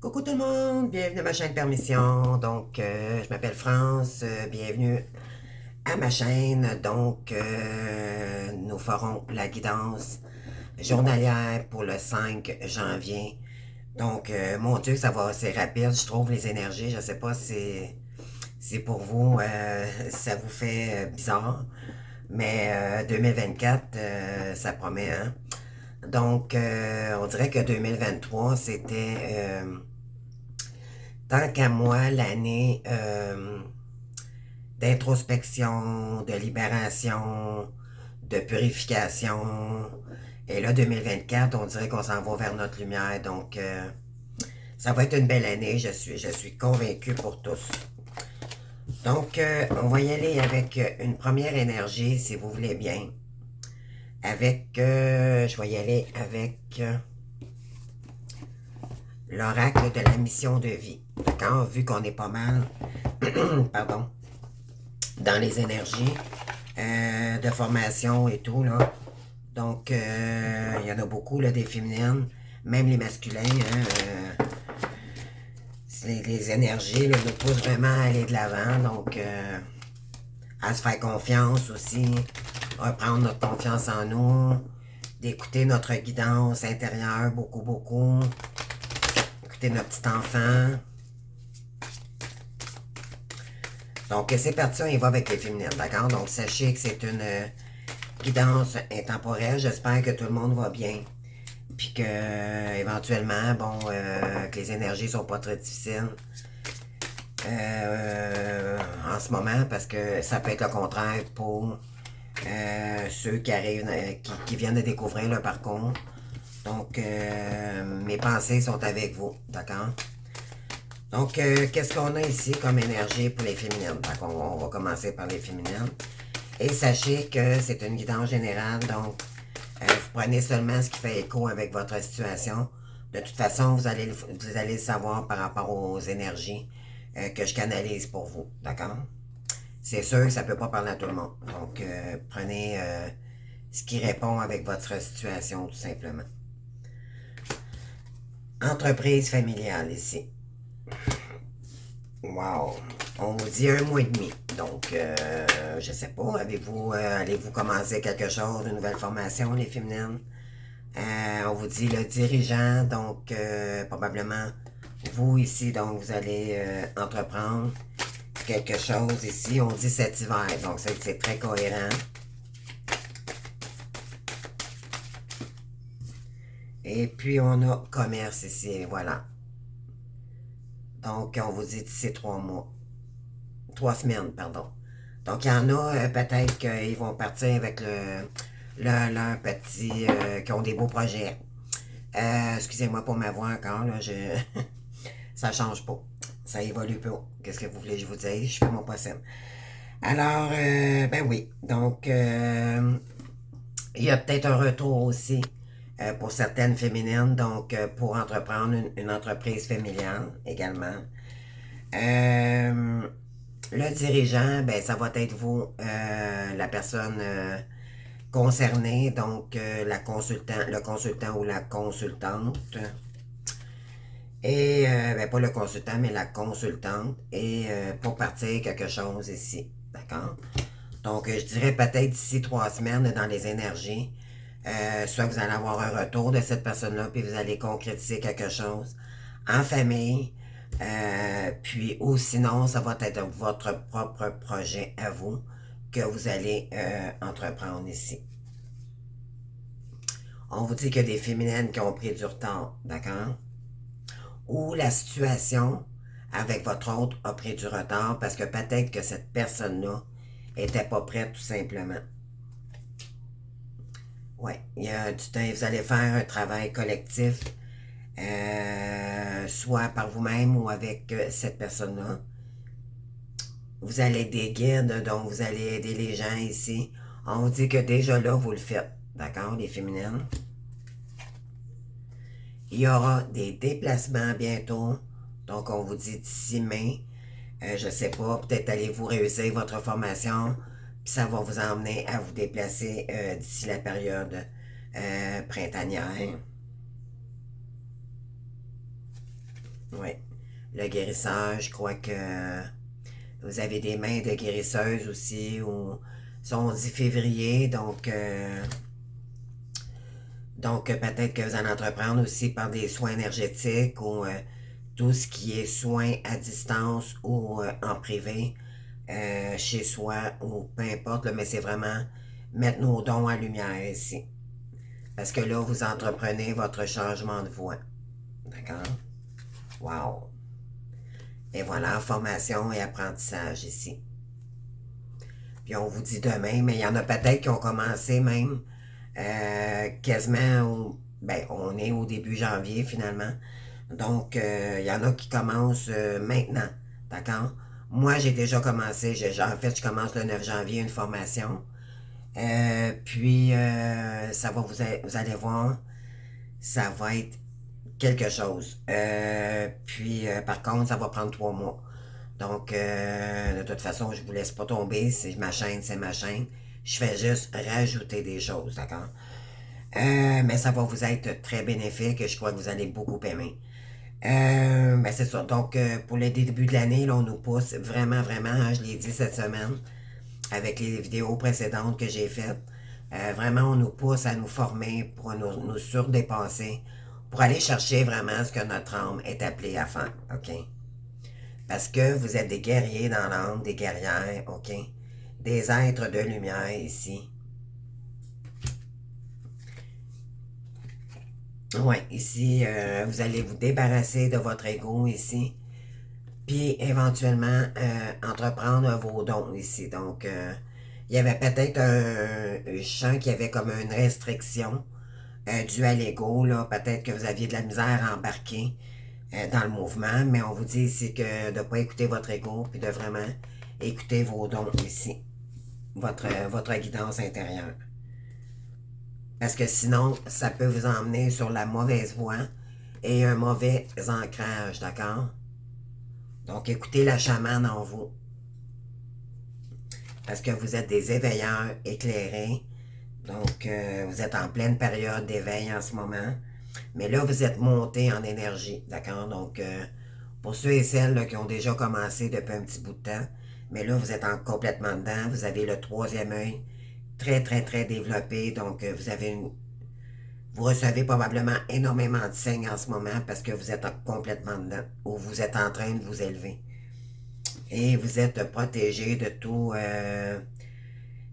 Coucou tout le monde, bienvenue à ma chaîne Permission. Je m'appelle France, bienvenue à ma chaîne. Nous ferons la guidance journalière pour le 5 janvier. Mon Dieu, ça va assez rapide, je trouve, les énergies. Je sais pas si c'est pour vous, ça vous fait bizarre, mais 2024, ça promet, hein? On dirait que 2023, c'était tant qu'à moi, l'année d'introspection, de libération, de purification. Et là, 2024, on dirait qu'on s'en va vers notre lumière. Ça va être une belle année, je suis convaincue pour tous. On va y aller avec une première énergie, si vous voulez bien. Je vais y aller avec l'oracle de la mission de vie. D'accord? Vu qu'on est pas mal, pardon, dans les énergies de formation et tout, là. Il y en a beaucoup, là, des féminines, même les masculins, hein, les énergies, là, nous poussent vraiment à aller de l'avant, à se faire confiance aussi, reprendre notre confiance en nous, d'écouter notre guidance intérieure beaucoup, beaucoup, écouter notre petit enfant. C'est parti, on y va avec les féminines, d'accord? Donc, sachez que c'est une guidance intemporelle. J'espère que tout le monde va bien. Puis que, éventuellement, que les énergies sont pas très difficiles en ce moment, parce que ça peut être le contraire pour ceux qui arrivent, qui viennent de découvrir le parcours. Mes pensées sont avec vous, d'accord? Qu'est-ce qu'on a ici comme énergie pour les féminines? On va commencer par les féminines. Et sachez que c'est une guidance générale, vous prenez seulement ce qui fait écho avec votre situation. De toute façon, vous allez le savoir par rapport aux énergies que je canalise pour vous, d'accord? C'est sûr que ça ne peut pas parler à tout le monde. Prenez ce qui répond avec votre situation, tout simplement. Entreprise familiale ici. Wow! On vous dit 1 mois et demi. Je sais pas, allez-vous commencer quelque chose, une nouvelle formation, les féminines? On vous dit le dirigeant, probablement vous ici, vous allez entreprendre quelque chose ici. On dit cet hiver, donc c'est très cohérent. Et puis on a commerce ici, voilà. On vous dit d'ici 3 mois. 3 semaines, pardon. Il y en a peut-être qu'ils vont partir avec leur petit, qui ont des beaux projets. Excusez-moi pour ma voix encore, là, ça change pas. Ça évolue pas. Qu'est-ce que vous voulez que je vous dise? Je fais mon possible. Alors, ben oui. Il y a peut-être un retour aussi pour certaines féminines, pour entreprendre une entreprise familiale également. Euh, le dirigeant, ben ça va être vous, la personne concernée, le consultant ou la consultante. Et, pas le consultant, mais la consultante. Et pour partir quelque chose ici. D'accord? Je dirais peut-être d'ici 3 semaines dans les énergies. Soit vous allez avoir un retour de cette personne-là, puis vous allez concrétiser quelque chose en famille. Puis, ou sinon, ça va être votre propre projet à vous que vous allez entreprendre ici. On vous dit qu'il y a des féminines qui ont pris du retard, d'accord? Ou la situation avec votre autre a pris du retard parce que peut-être que cette personne-là était pas prête tout simplement. Ouais, il y a du temps, vous allez faire un travail collectif, soit par vous-même ou avec cette personne-là. Vous allez être des guides, donc vous allez aider les gens ici. On vous dit que déjà là, vous le faites. D'accord, les féminines? Il y aura des déplacements bientôt. Donc, on vous dit d'ici mai. Je ne sais pas, peut-être allez-vous réussir votre formation. Puis ça va vous emmener à vous déplacer d'ici la période printanière. Oui. Le guérisseur, je crois que vous avez des mains de guérisseuse aussi. Ou, si on dit février, donc peut-être que vous allez entreprendre aussi par des soins énergétiques ou tout ce qui est soins à distance ou en privé, chez soi ou peu importe, là, mais c'est vraiment mettre nos dons en lumière ici. Parce que là, vous entreprenez votre changement de voie. D'accord? Wow! Et voilà, formation et apprentissage ici. Puis on vous dit demain, mais il y en a peut-être qui ont commencé même quasiment, ben, on est au début janvier finalement. Donc, il y en a qui commencent maintenant. D'accord? Moi, j'ai déjà commencé. En fait, je commence le 9 janvier une formation. Puis, ça va vous allez voir, ça va être quelque chose. Par contre, ça va prendre 3 mois. Donc, de toute façon, je vous laisse pas tomber. C'est ma chaîne, c'est ma chaîne. Je fais juste rajouter des choses, d'accord? Mais ça va vous être très bénéfique et je crois que vous allez beaucoup aimer. Ben c'est ça. Donc, pour le début de l'année, là, on nous pousse vraiment, vraiment, hein, je l'ai dit cette semaine, avec les vidéos précédentes que j'ai faites. Vraiment, on nous pousse à nous former pour nous surdépasser, pour aller chercher vraiment ce que notre âme est appelée à faire, OK? Parce que vous êtes des guerriers dans l'âme, des guerrières, OK? Des êtres de lumière ici. Ouais, ici, vous allez vous débarrasser de votre ego ici, puis éventuellement entreprendre vos dons ici. Donc, il y avait peut-être un champ qui avait comme une restriction due à l'ego, là. Peut-être que vous aviez de la misère à embarquer dans le mouvement, mais on vous dit ici que de ne pas écouter votre ego, puis de vraiment écouter vos dons ici, votre guidance intérieure. Parce que sinon, ça peut vous emmener sur la mauvaise voie et un mauvais ancrage, d'accord? Donc, écoutez la chamane en vous. Parce que vous êtes des éveilleurs éclairés. Donc, vous êtes en pleine période d'éveil en ce moment. Mais là, vous êtes monté en énergie, d'accord? Donc, pour ceux et celles là, qui ont déjà commencé depuis un petit bout de temps, mais là, vous êtes complètement dedans. Vous avez le troisième œil très, très, très développé. Donc, vous recevez probablement énormément de signes en ce moment parce que vous êtes complètement dedans ou vous êtes en train de vous élever. Et vous êtes protégé de tout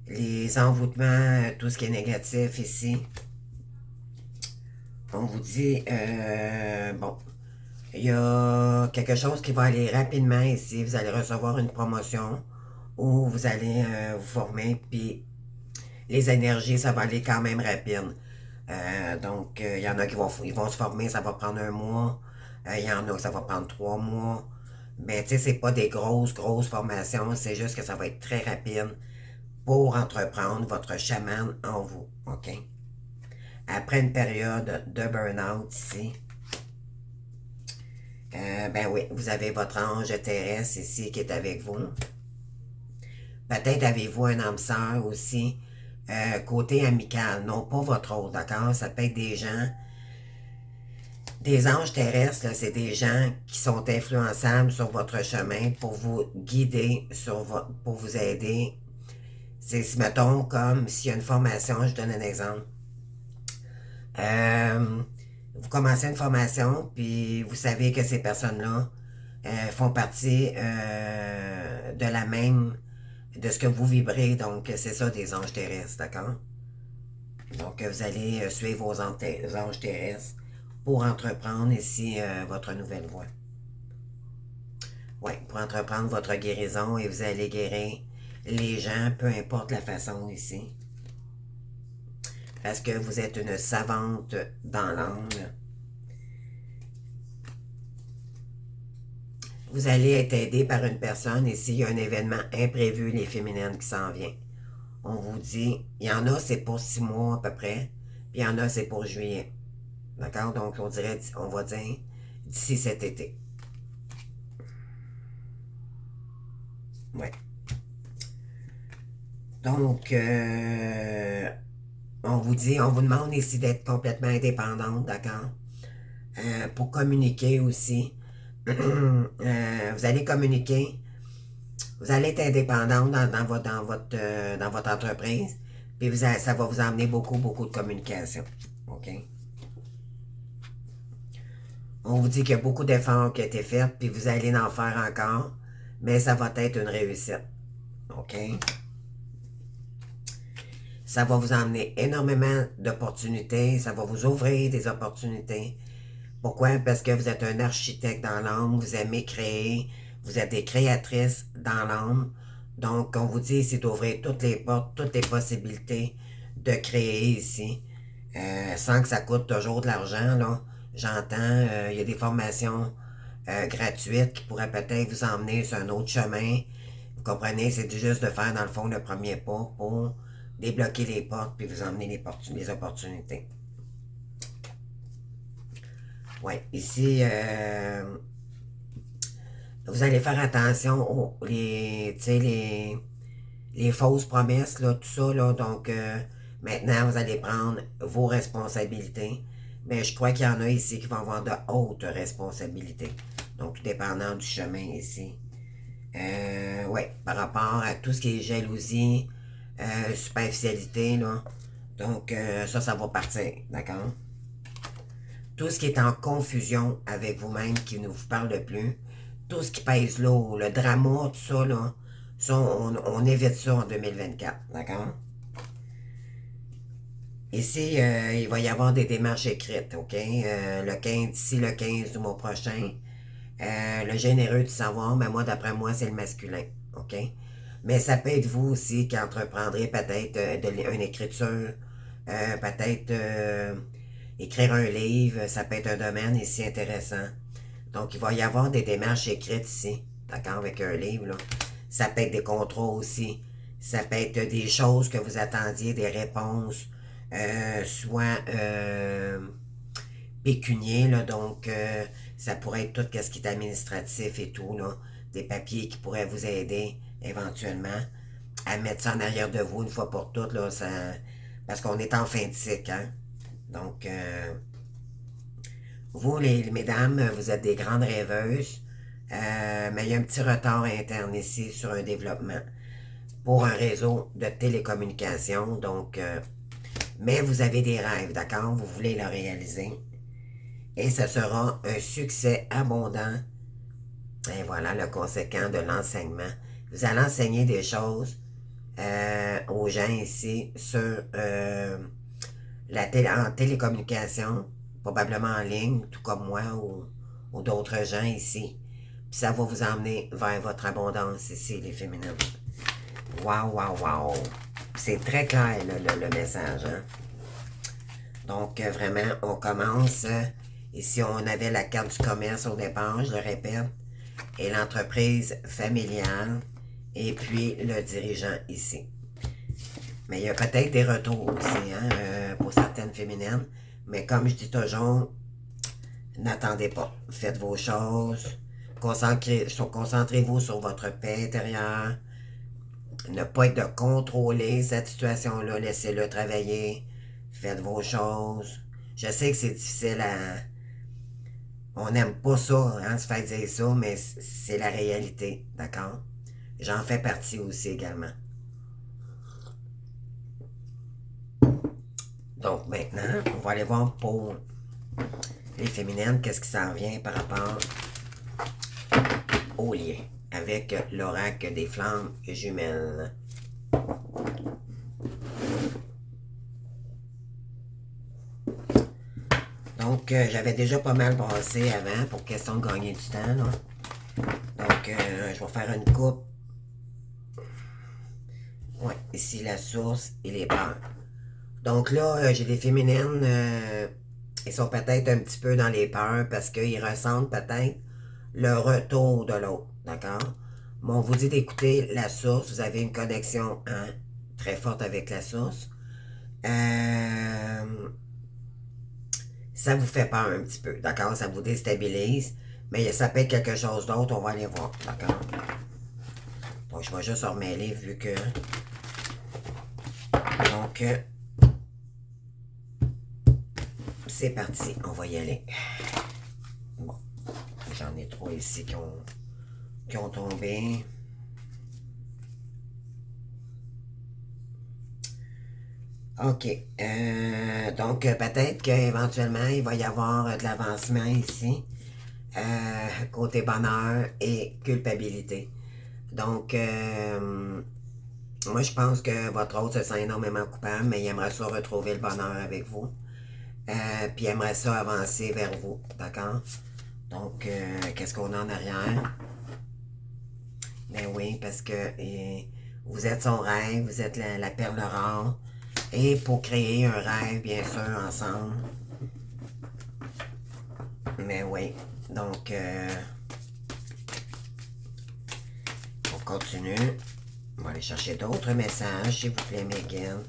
les envoûtements, tout ce qui est négatif ici. On vous dit, bon, il y a quelque chose qui va aller rapidement ici. Vous allez recevoir une promotion ou vous allez vous former, puis les énergies, ça va aller quand même rapide. Donc, il y en a qui ils vont se former, ça va prendre 1 mois. Il y en a que ça va prendre 3 mois. Mais tu sais, c'est pas des grosses, grosses formations. C'est juste que ça va être très rapide pour entreprendre votre chaman en vous. OK? Après une période de burn-out ici, ben oui, vous avez votre ange terrestre ici qui est avec vous. Peut-être avez-vous un âme sœur aussi, côté amical, non pas votre autre, d'accord? Ça peut être des gens, des anges terrestres, c'est des gens qui sont influençables sur votre chemin pour vous guider, pour vous aider. C'est, mettons, comme s'il y a une formation, je donne un exemple. Euh, vous commencez une formation, puis vous savez que ces personnes-là font partie de ce que vous vibrez. Donc, c'est ça des anges terrestres, d'accord? Donc, vous allez suivre vos anges terrestres pour entreprendre ici votre nouvelle voie. Oui, pour entreprendre votre guérison et vous allez guérir les gens, peu importe la façon ici. Parce que vous êtes une savante dans l'âme. Vous allez être aidé par une personne et s'il y a un événement imprévu, les féminines qui s'en vient. On vous dit, il y en a, c'est pour 6 mois à peu près, puis il y en a, c'est pour juillet. D'accord? Donc, on va dire d'ici cet été. Ouais. Donc, on vous demande ici d'être complètement indépendante, d'accord? Pour communiquer aussi. Vous allez communiquer. Vous allez être indépendant dans votre entreprise. Puis ça va vous amener beaucoup, beaucoup de communication. OK? On vous dit qu'il y a beaucoup d'efforts qui ont été faits, puis vous allez en faire encore, mais ça va être une réussite. OK? Ça va vous emmener énormément d'opportunités, ça va vous ouvrir des opportunités. Pourquoi? Parce que vous êtes un architecte dans l'âme, vous aimez créer, vous êtes des créatrices dans l'âme. Donc, on vous dit ici d'ouvrir toutes les portes, toutes les possibilités de créer ici, sans que ça coûte toujours de l'argent, là. J'entends, il y a des formations gratuites qui pourraient peut-être vous emmener sur un autre chemin. Vous comprenez, c'est juste de faire, dans le fond, le premier pas pour débloquer les portes puis vous emmener les opportunités. Ouais, ici, vous allez faire attention aux les fausses promesses, là, tout ça, là. Donc, maintenant, vous allez prendre vos responsabilités. Mais je crois qu'il y en a ici qui vont avoir de hautes responsabilités. Donc, tout dépendant du chemin ici. Ouais, par rapport à tout ce qui est jalousie, superficialité, là. Donc, ça va partir, d'accord? Tout ce qui est en confusion avec vous-même, qui ne vous parle plus, tout ce qui pèse lourd, le drama, tout ça, là, ça, on évite ça en 2024, d'accord? Ici, il va y avoir des démarches écrites, OK? D'ici le 15 du mois prochain, le généreux du savoir, mais moi, d'après moi, c'est le masculin, OK? Mais ça peut être vous aussi qui entreprendrez peut-être une écriture, peut-être écrire un livre, ça peut être un domaine ici intéressant. Donc, il va y avoir des démarches écrites ici, d'accord, avec un livre, là. Ça peut être des contrats aussi. Ça peut être des choses que vous attendiez, des réponses, soit pécunier, là, donc ça pourrait être tout ce qui est administratif et tout, là, des papiers qui pourraient vous aider éventuellement à mettre ça en arrière de vous une fois pour toutes, là, ça, parce qu'on est en fin de cycle, hein. Donc, vous, les mesdames, vous êtes des grandes rêveuses, mais il y a un petit retard interne ici sur un développement pour un réseau de télécommunications, donc, mais vous avez des rêves, d'accord? Vous voulez le réaliser. Et ce sera un succès abondant. Et voilà le conséquent de l'enseignement. Vous allez enseigner des choses aux gens ici sur en télécommunication, probablement en ligne, tout comme moi ou d'autres gens ici. Puis ça va vous emmener vers votre abondance ici, les féminines. Waouh, waouh, waouh! C'est très clair le message. Hein? Donc vraiment, on commence. Ici, on avait la carte du commerce au départ, je le répète, et l'entreprise familiale, et puis le dirigeant ici. Mais il y a peut-être des retours aussi, hein, pour certaines féminines. Mais comme je dis toujours, n'attendez pas. Faites vos choses. Concentrez-vous sur votre paix intérieure. Ne pas être de contrôler cette situation-là. Laissez-le travailler. Faites vos choses. Je sais que c'est difficile à... On n'aime pas ça, hein, se faire dire ça, mais c'est la réalité, d'accord? J'en fais partie aussi également. Donc maintenant, on va aller voir pour les féminines, qu'est-ce qui s'en vient par rapport au lien avec l'oracle des flammes jumelles. Donc, j'avais déjà pas mal brassé avant pour question de gagner du temps. Là. Donc, je vais faire une coupe. Ouais, ici la source et les peurs. Donc là, j'ai des féminines, ils sont peut-être un petit peu dans les peurs parce qu'ils ressentent peut-être le retour de l'autre, d'accord? Mais on vous dit d'écouter la source, vous avez une connexion hein, très forte avec la source. Ça vous fait peur un petit peu, d'accord? Ça vous déstabilise, mais ça peut être quelque chose d'autre, on va aller voir, d'accord? Donc, je vais juste remêler vu que... Donc, c'est parti, on va y aller. Bon, j'en est 3 ici qui ont tombé. OK. Donc, peut-être qu'éventuellement, il va y avoir de l'avancement ici, côté bonheur et culpabilité. Donc, moi, je pense que votre hôte se sent énormément coupable, mais il aimerait ça retrouver le bonheur avec vous. Puis il aimerait ça avancer vers vous, d'accord? Donc, qu'est-ce qu'on a en arrière? Ben oui, parce que vous êtes son rêve, vous êtes la perle rare. Et pour créer un rêve, bien sûr, ensemble. Mais oui, donc, on continue. On va aller chercher d'autres messages, s'il vous plaît, Megan.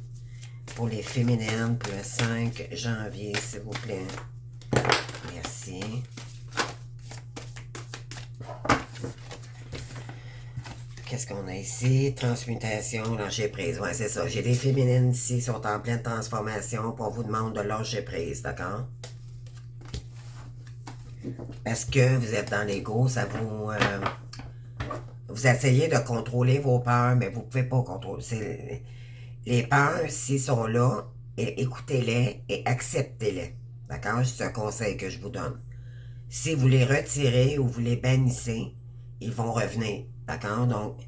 Pour les féminines, pour le 5 janvier, s'il vous plaît. Merci. Qu'est-ce qu'on a ici? Transmutation, lâcher prise. Ouais, c'est ça. J'ai des féminines ici qui sont en pleine transformation. Puis on vous demande de lâcher prise, d'accord? Parce que vous êtes dans l'ego, ça vous... vous essayez de contrôler vos peurs, mais vous ne pouvez pas contrôler. Les peurs, s'ils sont là, écoutez-les et acceptez-les. D'accord? C'est un conseil que je vous donne. Si vous les retirez ou vous les bannissez, ils vont revenir. D'accord? Donc,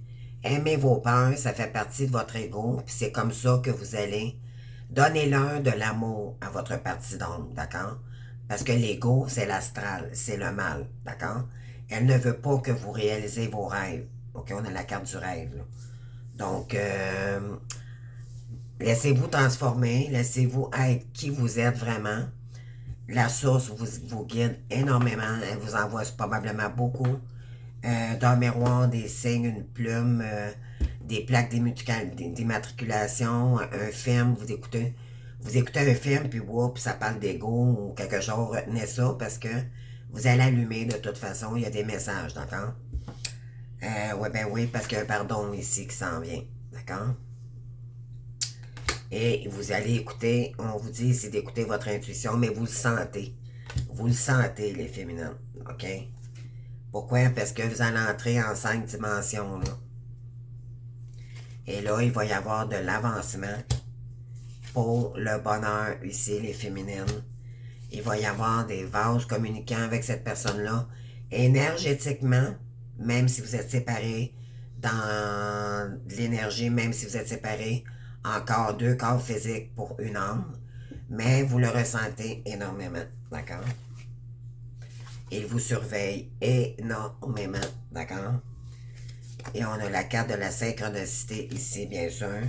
aimez vos peurs, ça fait partie de votre ego, puis c'est comme ça que vous allez donner-leur de l'amour à votre partie d'ombre. D'accord? Parce que l'ego, c'est l'astral, c'est le mal. D'accord? Elle ne veut pas que vous réalisez vos rêves. OK? On a la carte du rêve, là. Donc, laissez-vous transformer, laissez-vous être qui vous êtes vraiment. La source vous guide énormément, elle vous envoie probablement beaucoup. D'un miroir, des signes, une plume, des plaques d'immatriculation, un film, vous écoutez un film, puis wow, puis ça parle d'ego ou quelque chose, retenez ça parce que vous allez allumer de toute façon, il y a des messages, d'accord? Ouais, ben oui, parce qu'il y a un pardon ici qui s'en vient, d'accord? Et vous allez écouter, on vous dit c'est d'écouter votre intuition, mais vous le sentez. Vous le sentez, les féminines, OK? Pourquoi? Parce que vous allez entrer en 5 dimensions, là. Et là, il va y avoir de l'avancement pour le bonheur ici, les féminines. Il va y avoir des vases communiquant avec cette personne-là. Énergétiquement, même si vous êtes séparés dans l'énergie, même si vous êtes séparés encore 2 corps physiques pour une âme, mais vous le ressentez énormément, d'accord? Il vous surveille énormément, d'accord? Et on a la carte de la synchronicité ici, bien sûr,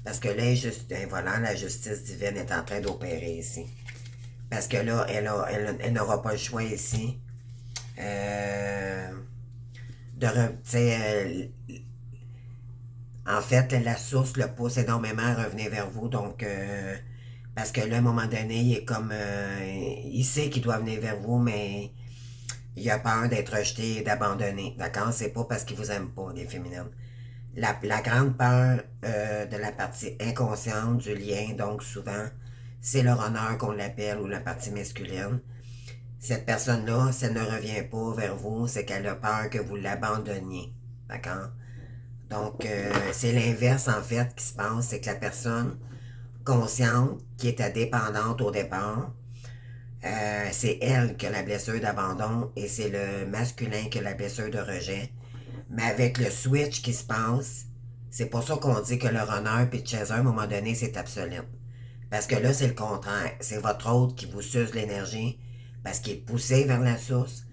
parce que là, voilà, la justice divine est en train d'opérer ici. Parce que là, elle n'aura pas le choix ici en fait, la source le pousse énormément à revenir vers vous. Donc, parce que là, à un moment donné, il est comme... il sait qu'il doit venir vers vous, mais il a peur d'être rejeté et d'abandonner. D'accord? C'est pas parce qu'il vous aime pas, les féminines. La grande peur de la partie inconsciente du lien, donc souvent, c'est le runner qu'on l'appelle ou la partie masculine. Cette personne-là, si elle ne revient pas vers vous, c'est qu'elle a peur que vous l'abandonniez. D'accord? Donc, c'est l'inverse, en fait, qui se passe. C'est que la personne consciente, qui était dépendante au départ, c'est elle qui a la blessure d'abandon et c'est le masculin qui a la blessure de rejet. Mais avec le switch qui se passe, c'est pour ça qu'on dit que le runner puis le chaser, à un moment donné, c'est obsolète. Parce que là, c'est le contraire. C'est votre hôte qui vous suce l'énergie parce qu'il est poussé vers la source.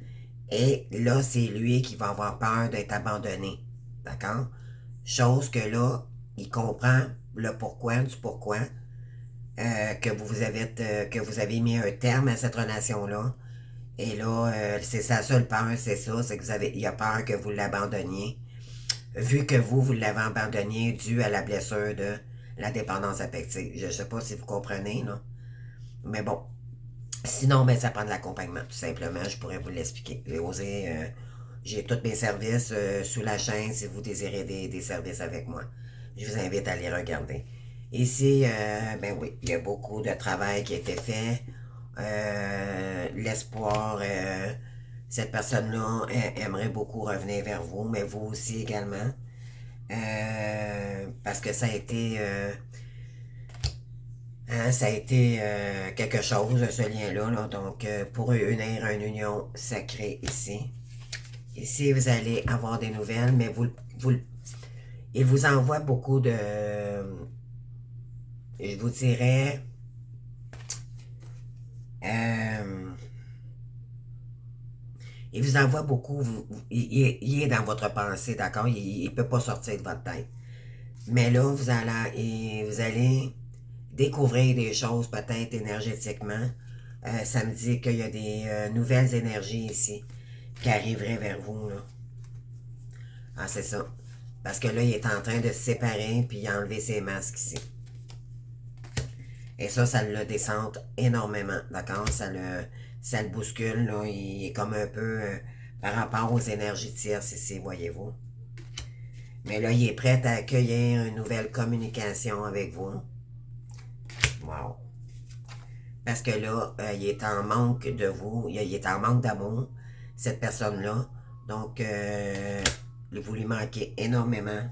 Et là, c'est lui qui va avoir peur d'être abandonné. D'accord? Chose que là, il comprend le pourquoi du pourquoi que vous avez mis un terme à cette relation-là. Et là, c'est sa seule peur, c'est ça, c'est que il a peur que vous l'abandonniez. Vu que vous l'avez abandonné dû à la blessure de la dépendance affective. Je ne sais pas si vous comprenez, là. Mais bon. Sinon, ben, ça prend de l'accompagnement, tout simplement. Je pourrais vous l'expliquer. J'ai tous mes services sous la chaîne si vous désirez des services avec moi. Je vous invite à les regarder. Ici, ben oui, il y a beaucoup de travail qui a été fait. L'espoir Cette personne-là aimerait beaucoup revenir vers vous, mais vous aussi également. Parce que ça a été quelque chose, ce lien-là. Là. Donc, pour unir une union sacrée ici. Ici, vous allez avoir des nouvelles, mais il vous envoie beaucoup de... Je vous dirais... Euh, il vous envoie beaucoup... il est dans votre pensée, d'accord? Il ne peut pas sortir de votre tête. Mais là, vous allez découvrir des choses peut-être énergétiquement. Ça me dit qu'il y a des nouvelles énergies ici qui arriveraient vers vous. Là. Ah, c'est ça. Parce que là, il est en train de se séparer puis il a enlevé ses masques ici. Et ça le descend énormément, d'accord? Ça le bouscule, là. Il est comme un peu par rapport aux énergies tierces ici, voyez-vous. Mais là, il est prêt à accueillir une nouvelle communication avec vous. Wow. Parce que là, il est en manque de vous, il est en manque d'amour, cette personne-là. Donc, vous lui manquez énormément.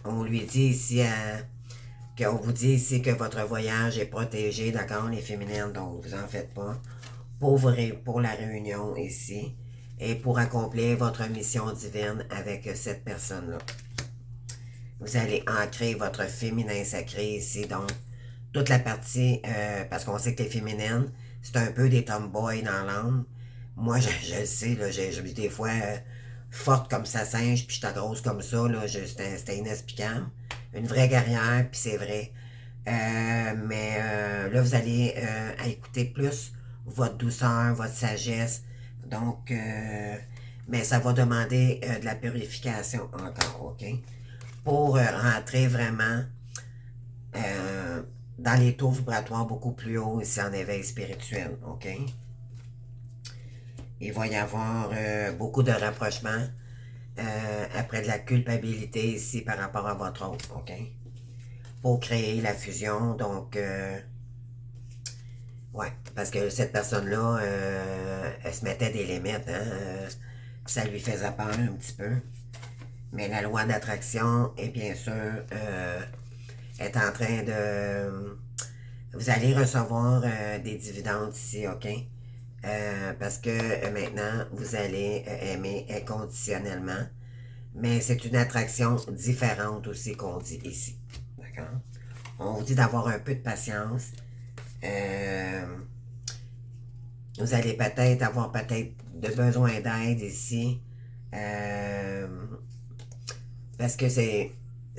On lui dit ici, qu'on vous dit ici que votre voyage est protégé, d'accord, les féminines, donc vous en faites pas. Pour la réunion ici et pour accomplir votre mission divine avec cette personne-là. Vous allez ancrer votre féminin sacré ici, donc toute la partie, parce qu'on sait que les féminines, c'est un peu des tomboys dans l'âme. Moi, je le sais, là, j'ai des fois forte comme ça singe, puis j'étais grosse comme ça, là, c'était inexplicable. Une vraie guerrière, puis c'est vrai. Mais là, vous allez écouter plus votre douceur, votre sagesse. Donc, mais ça va demander de la purification encore, OK? Pour rentrer vraiment euh, dans les taux vibratoires beaucoup plus hauts ici en éveil spirituel, OK? Il va y avoir beaucoup de rapprochements après de la culpabilité ici par rapport à votre autre, OK? Pour créer la fusion, donc, ouais, parce que cette personne-là, elle se mettait des limites, hein? Ça lui faisait peur un petit peu. Mais la loi d'attraction est bien sûr est en train de... Vous allez recevoir des dividendes ici, OK? Parce que maintenant, vous allez aimer inconditionnellement. Mais c'est une attraction différente aussi qu'on dit ici. D'accord? On vous dit d'avoir un peu de patience. Euh, vous allez peut-être avoir peut-être de besoin d'aide ici. Euh, parce que c'est...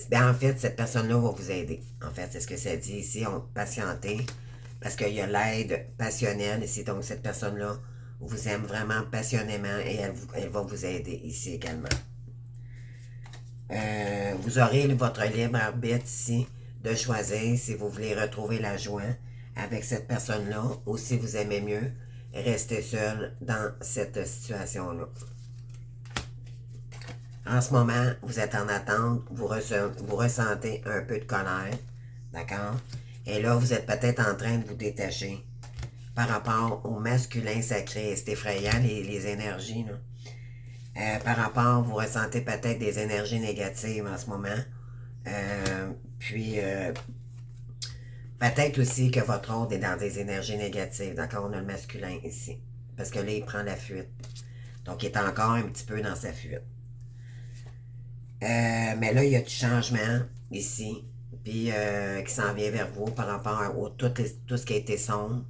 Ben, en fait, cette personne-là va vous aider. En fait, c'est ce que ça dit ici. On patienter. Parce qu'il y a l'aide passionnelle ici. Donc, cette personne-là vous aime vraiment passionnément et elle va vous aider ici également. Vous aurez votre libre arbitre ici de choisir si vous voulez retrouver la joie avec cette personne-là ou si vous aimez mieux rester seul dans cette situation-là. En ce moment, vous êtes en attente, vous ressentez un peu de colère, d'accord? Et là, vous êtes peut-être en train de vous détacher par rapport au masculin sacré. C'est effrayant, les énergies, là. Par rapport, vous ressentez peut-être des énergies négatives en ce moment. Puis, peut-être aussi que votre autre est dans des énergies négatives. D'accord, on a le masculin ici. Parce que là, il prend la fuite. Donc, il est encore un petit peu dans sa fuite. Mais là, il y a du changement ici. Puis, qui s'en vient vers vous par rapport à tout ce qui a été sombre.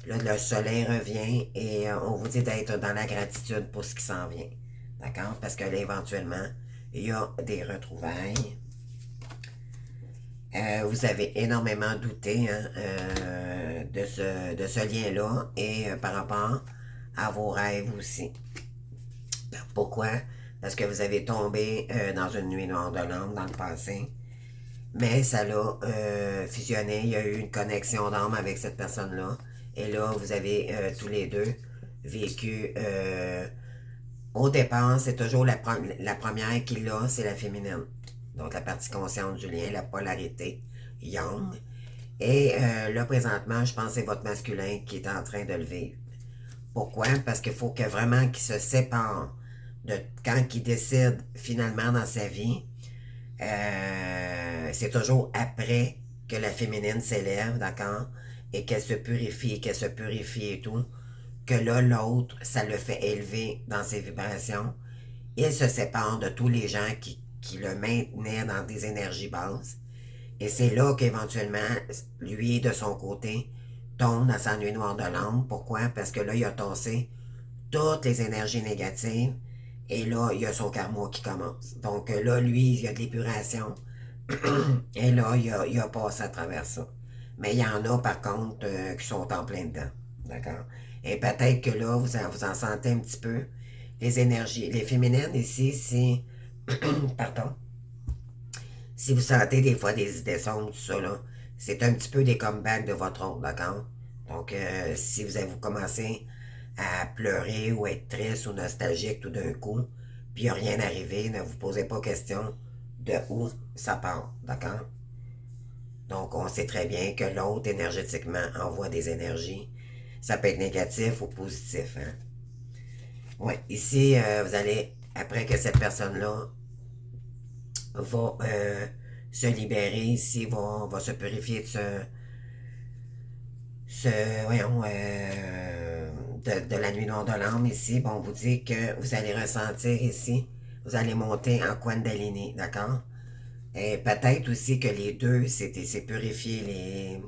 Là, le soleil revient et on vous dit d'être dans la gratitude pour ce qui s'en vient. D'accord? Parce que là, éventuellement, il y a des retrouvailles. Vous avez énormément douté hein, de ce lien-là et par rapport à vos rêves aussi. Pourquoi? Parce que vous avez tombé dans une nuit noire de l'âme dans le passé. Mais ça l'a fusionné. Il y a eu une connexion d'âme avec cette personne-là. Et là, vous avez tous les deux vécu... au départ, c'est toujours la première qui l'a, c'est la féminine. Donc, la partie consciente du lien, la polarité yang. Et là, présentement, je pense que c'est votre masculin qui est en train de le vivre. Pourquoi? Parce qu'il faut que vraiment qu'il se sépare de quand il décide finalement dans sa vie. C'est toujours après que la féminine s'élève, d'accord? Et qu'elle se purifie et tout. Que là, l'autre, ça le fait élever dans ses vibrations. Il se sépare de tous les gens qui le maintenaient dans des énergies basses. Et c'est là qu'éventuellement, lui, de son côté, tombe dans sa nuit noire de l'âme. Pourquoi? Parce que là, il a tassé toutes les énergies négatives. Et là, il y a son karma qui commence. Donc là, lui, il y a de l'épuration. Et là, il a passé à travers ça. Mais il y en a, par contre, qui sont en plein dedans. D'accord? Et peut-être que là, vous en sentez un petit peu. Les énergies, les féminines ici, c'est... Pardon. Si vous sentez des fois des idées sombres, tout ça, là, c'est un petit peu des comebacks de votre autre, d'accord? Donc, si vous commencez à pleurer ou être triste ou nostalgique tout d'un coup, puis il n'y a rien arrivé, ne vous posez pas question de où ça part, d'accord? Donc, on sait très bien que l'autre, énergétiquement, envoie des énergies. Ça peut être négatif ou positif, hein? Oui, ici, vous allez, après que cette personne-là va se libérer ici, va se purifier voyons, de la nuit noire de l'âme ici. Bon, on vous dit que vous allez ressentir ici, vous allez monter en Kundalini, d'accord? Et peut-être aussi que les deux, c'est purifier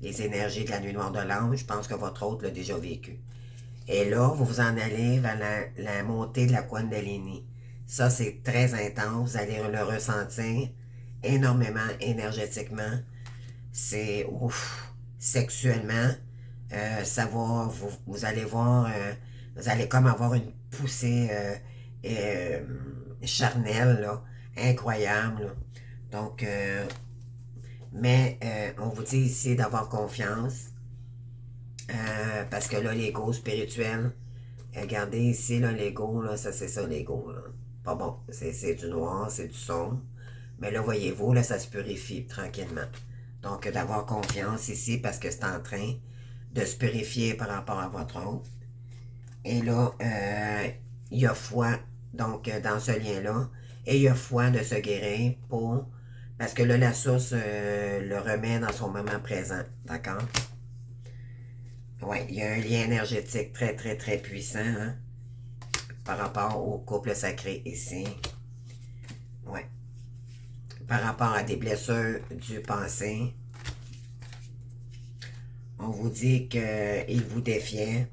les énergies de la nuit noire de l'âme. Je pense que votre hôte l'a déjà vécu. Et là, vous vous en allez vers la montée de la Kundalini. Ça, c'est très intense. Vous allez le ressentir énormément énergétiquement. C'est ouf. Sexuellement, ça va, vous allez voir, vous allez comme avoir une poussée euh, charnelle, là, incroyable. Là. Donc, mais on vous dit ici d'avoir confiance. Parce que là, l'ego spirituel, regardez ici, là, l'ego, là, ça c'est ça, l'ego. Là. Pas bon. C'est du noir, c'est du sombre. Mais là, voyez-vous, là, ça se purifie tranquillement. Donc, d'avoir confiance ici parce que c'est en train de se purifier par rapport à votre autre. Et là, il y a foi, donc, dans ce lien-là. Et il y a foi de se guérir pour... Parce que là, la source le remet dans son moment présent. D'accord? Oui, il y a un lien énergétique très, très, très puissant hein, par rapport au couple sacré ici. Oui. Par rapport à des blessures du passé, on vous dit qu'il vous défiait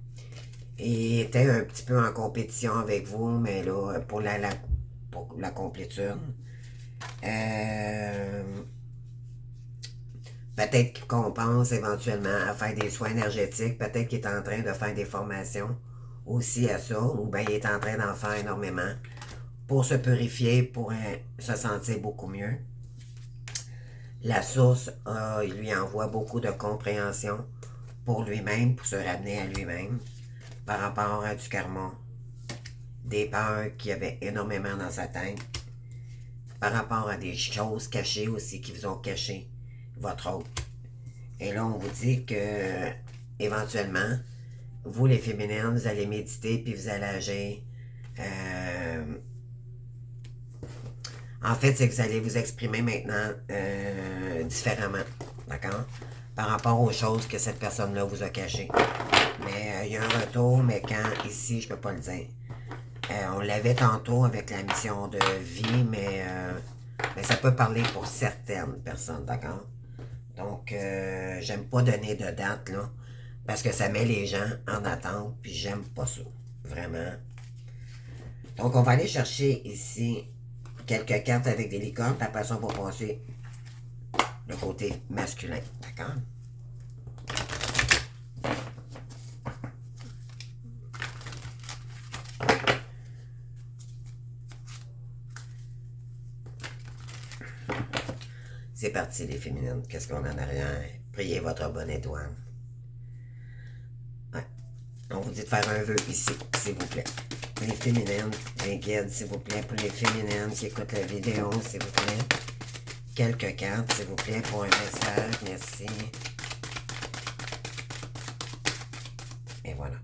et était un petit peu en compétition avec vous, mais là, pour la complétude. Euh, Peut-être qu'il compense éventuellement à faire des soins énergétiques. Peut-être qu'il est en train de faire des formations aussi à ça, ou bien il est en train d'en faire énormément pour se purifier, pour se sentir beaucoup mieux. La source, il lui envoie beaucoup de compréhension pour lui-même, pour se ramener à lui-même par rapport à du karma, des peurs qu'il y avait énormément dans sa tête, par rapport à des choses cachées aussi qui vous ont caché votre autre. Et là, on vous dit que éventuellement, vous les féminines, vous allez méditer puis vous allez agir. En fait, c'est que vous allez vous exprimer maintenant différemment, d'accord? Par rapport aux choses que cette personne-là vous a cachées. Mais il y a un retour, mais quand ici, je peux pas le dire. On l'avait tantôt avec la mission de vie, mais ça peut parler pour certaines personnes, d'accord? Donc, j'aime pas donner de date, là, parce que ça met les gens en attente, puis j'aime pas ça, vraiment. Donc, on va aller chercher ici quelques cartes avec des licornes, puis après ça, on va passer le côté masculin, d'accord? C'est parti, les féminines. Qu'est-ce qu'on a en arrière? Priez votre bonne étoile. Ouais. On vous dit de faire un vœu ici, s'il vous plaît. Les féminines, les guides, s'il vous plaît. Pour les féminines qui écoutent la vidéo, s'il vous plaît. Quelques cartes, s'il vous plaît, pour un message. Merci. Et voilà.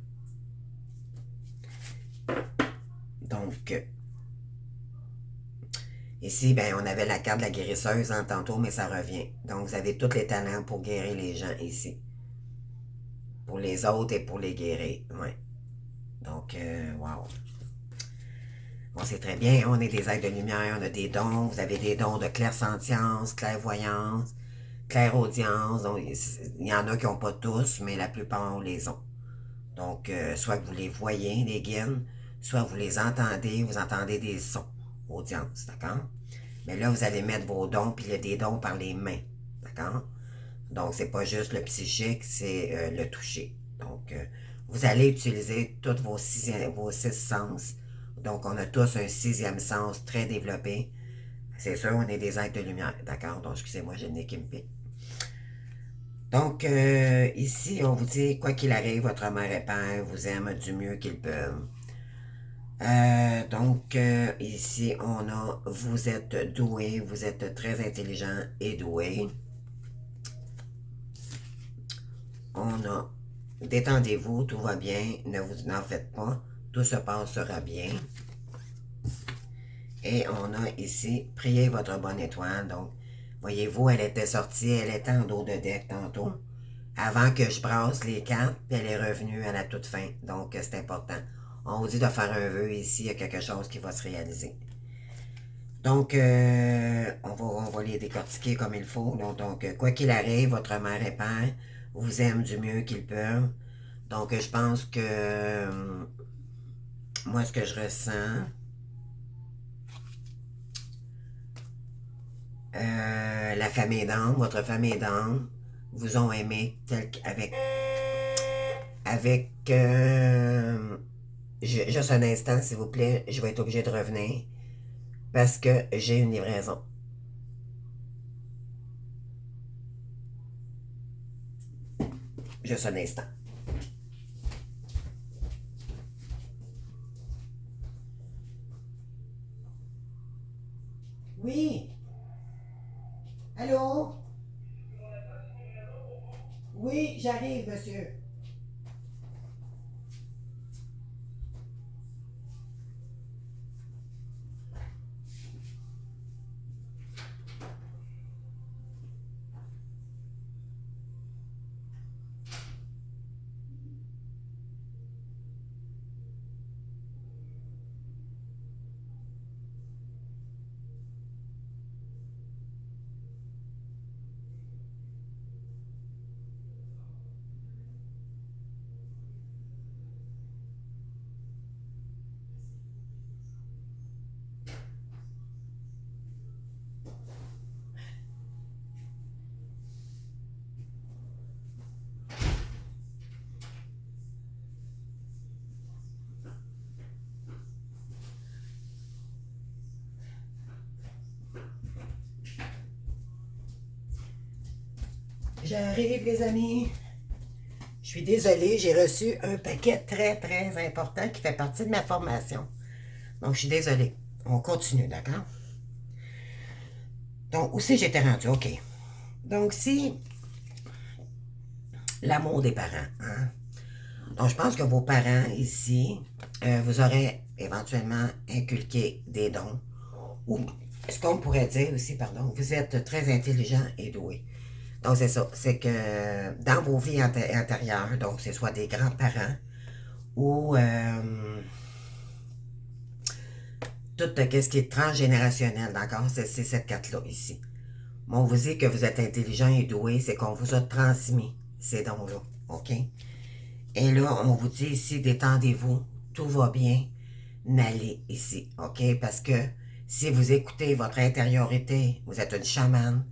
Donc, ici, ben, on avait la carte de la guérisseuse en tantôt, mais ça revient. Donc, vous avez tous les talents pour guérir les gens ici. Pour les autres et pour les guérir. Ouais. Donc, wow. On sait très bien, on est des êtres de lumière, on a des dons. Vous avez des dons de clairsentience, clairvoyance, clairaudience. Donc, il y en a qui n'ont pas tous, mais la plupart les ont. Donc, soit que vous les voyez, les guides, soit vous les entendez, vous entendez des sons, audience, d'accord? Mais là, vous allez mettre vos dons, puis il y a des dons par les mains, d'accord? Donc, c'est pas juste le psychique, c'est le toucher. Donc, vous allez utiliser tous vos six sens. Donc, on a tous un sixième sens très développé. C'est sûr, on est des êtres de lumière, d'accord? Donc, excusez-moi, j'ai le nez qui me pique. Donc, ici, on vous dit, quoi qu'il arrive, votre mère et père vous aiment du mieux qu'ils peuvent. Donc, ici, on a, vous êtes doué, vous êtes très intelligent et doué. On a, détendez-vous, tout va bien, ne vous n'en faites pas, tout se passera bien. Et on a ici, priez votre bonne étoile. Donc, voyez-vous, elle était sortie, elle était en dos de deck tantôt, avant que je brasse les cartes, puis elle est revenue à la toute fin. Donc, c'est important. On vous dit de faire un vœu ici, il y a quelque chose qui va se réaliser. Donc, on va les décortiquer comme il faut. Donc, quoi qu'il arrive, votre mère et père vous aiment du mieux qu'ils peuvent. Donc, je pense que moi, ce que je ressens, la famille d'âme, votre famille d'âme, vous ont aimé tel avec juste un instant, s'il vous plaît, je vais être obligé de revenir parce que j'ai une livraison. Juste un instant. Oui. Allô? Oui, j'arrive, monsieur. J'arrive, les amis. Je suis désolée, j'ai reçu un paquet très, très important qui fait partie de ma formation. Donc, je suis désolée. On continue, d'accord? Donc, où c'est que j'étais rendu? OK. Donc, si l'amour des parents, hein? Donc, je pense que vos parents ici, vous aurez éventuellement inculqué des dons. Ou, ce qu'on pourrait dire aussi, pardon, vous êtes très intelligent et doué. Donc, c'est ça. C'est que dans vos vies antérieures, donc, c'est soit des grands-parents ou tout ce qui est transgénérationnel, d'accord? C'est cette carte-là ici. Bon, on vous dit que vous êtes intelligent et doué, c'est qu'on vous a transmis ces dons-là, OK? Et là, on vous dit ici, détendez-vous, tout va bien, n'allez ici, OK? Parce que si vous écoutez votre intériorité, vous êtes une chamane,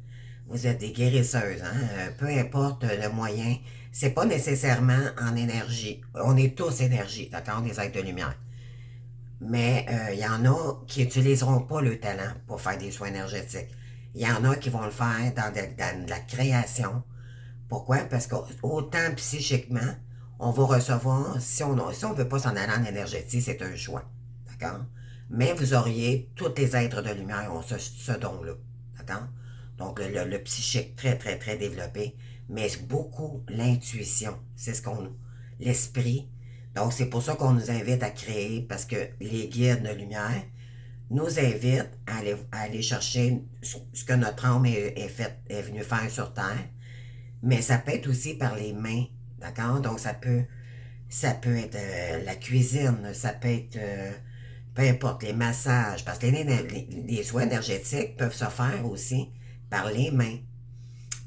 vous êtes des guérisseuses, hein? Peu importe le moyen, c'est pas nécessairement en énergie. On est tous énergie, d'accord? Des êtres de lumière. Mais il y en a qui n'utiliseront pas le talent pour faire des soins énergétiques. Il y en a qui vont le faire dans de la création. Pourquoi? Parce qu'autant psychiquement, on va recevoir, si on ne veut pas s'en aller en énergétique, c'est un choix. D'accord? Mais vous auriez, tous les êtres de lumière ont ce don-là. D'accord? Donc, le psychique très, très, très développé, mais beaucoup l'intuition. C'est ce qu'on. L'esprit. Donc, c'est pour ça qu'on nous invite à créer, parce que les guides de lumière nous invitent à aller chercher ce que notre âme est venue faire sur Terre. Mais ça peut être aussi par les mains, d'accord? Donc, ça peut être la cuisine, ça peut être, peu importe, les massages, parce que les soins énergétiques peuvent se faire aussi par les mains.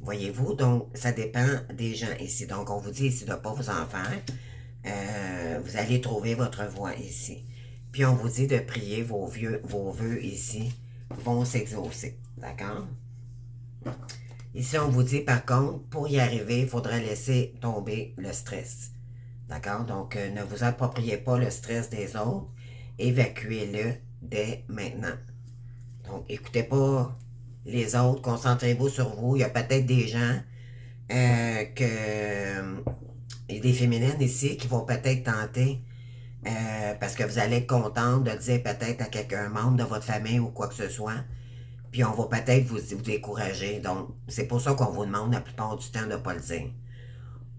Voyez-vous, donc ça dépend des gens ici. Donc, on vous dit ici de ne pas vous en faire. Vous allez trouver votre voie ici. Puis on vous dit de prier vos vœux ici vont s'exaucer. D'accord? Ici, on vous dit par contre, pour y arriver, il faudrait laisser tomber le stress. D'accord? Donc, ne vous appropriez pas le stress des autres. Évacuez-le dès maintenant. Donc, écoutez pas les autres. Concentrez-vous sur vous. Il y a peut-être des gens et des féminines ici qui vont peut-être tenter parce que vous allez être contente de dire peut-être à quelqu'un, membre de votre famille ou quoi que ce soit, puis on va peut-être vous décourager. Donc, c'est pour ça qu'on vous demande la plupart du temps de ne pas le dire.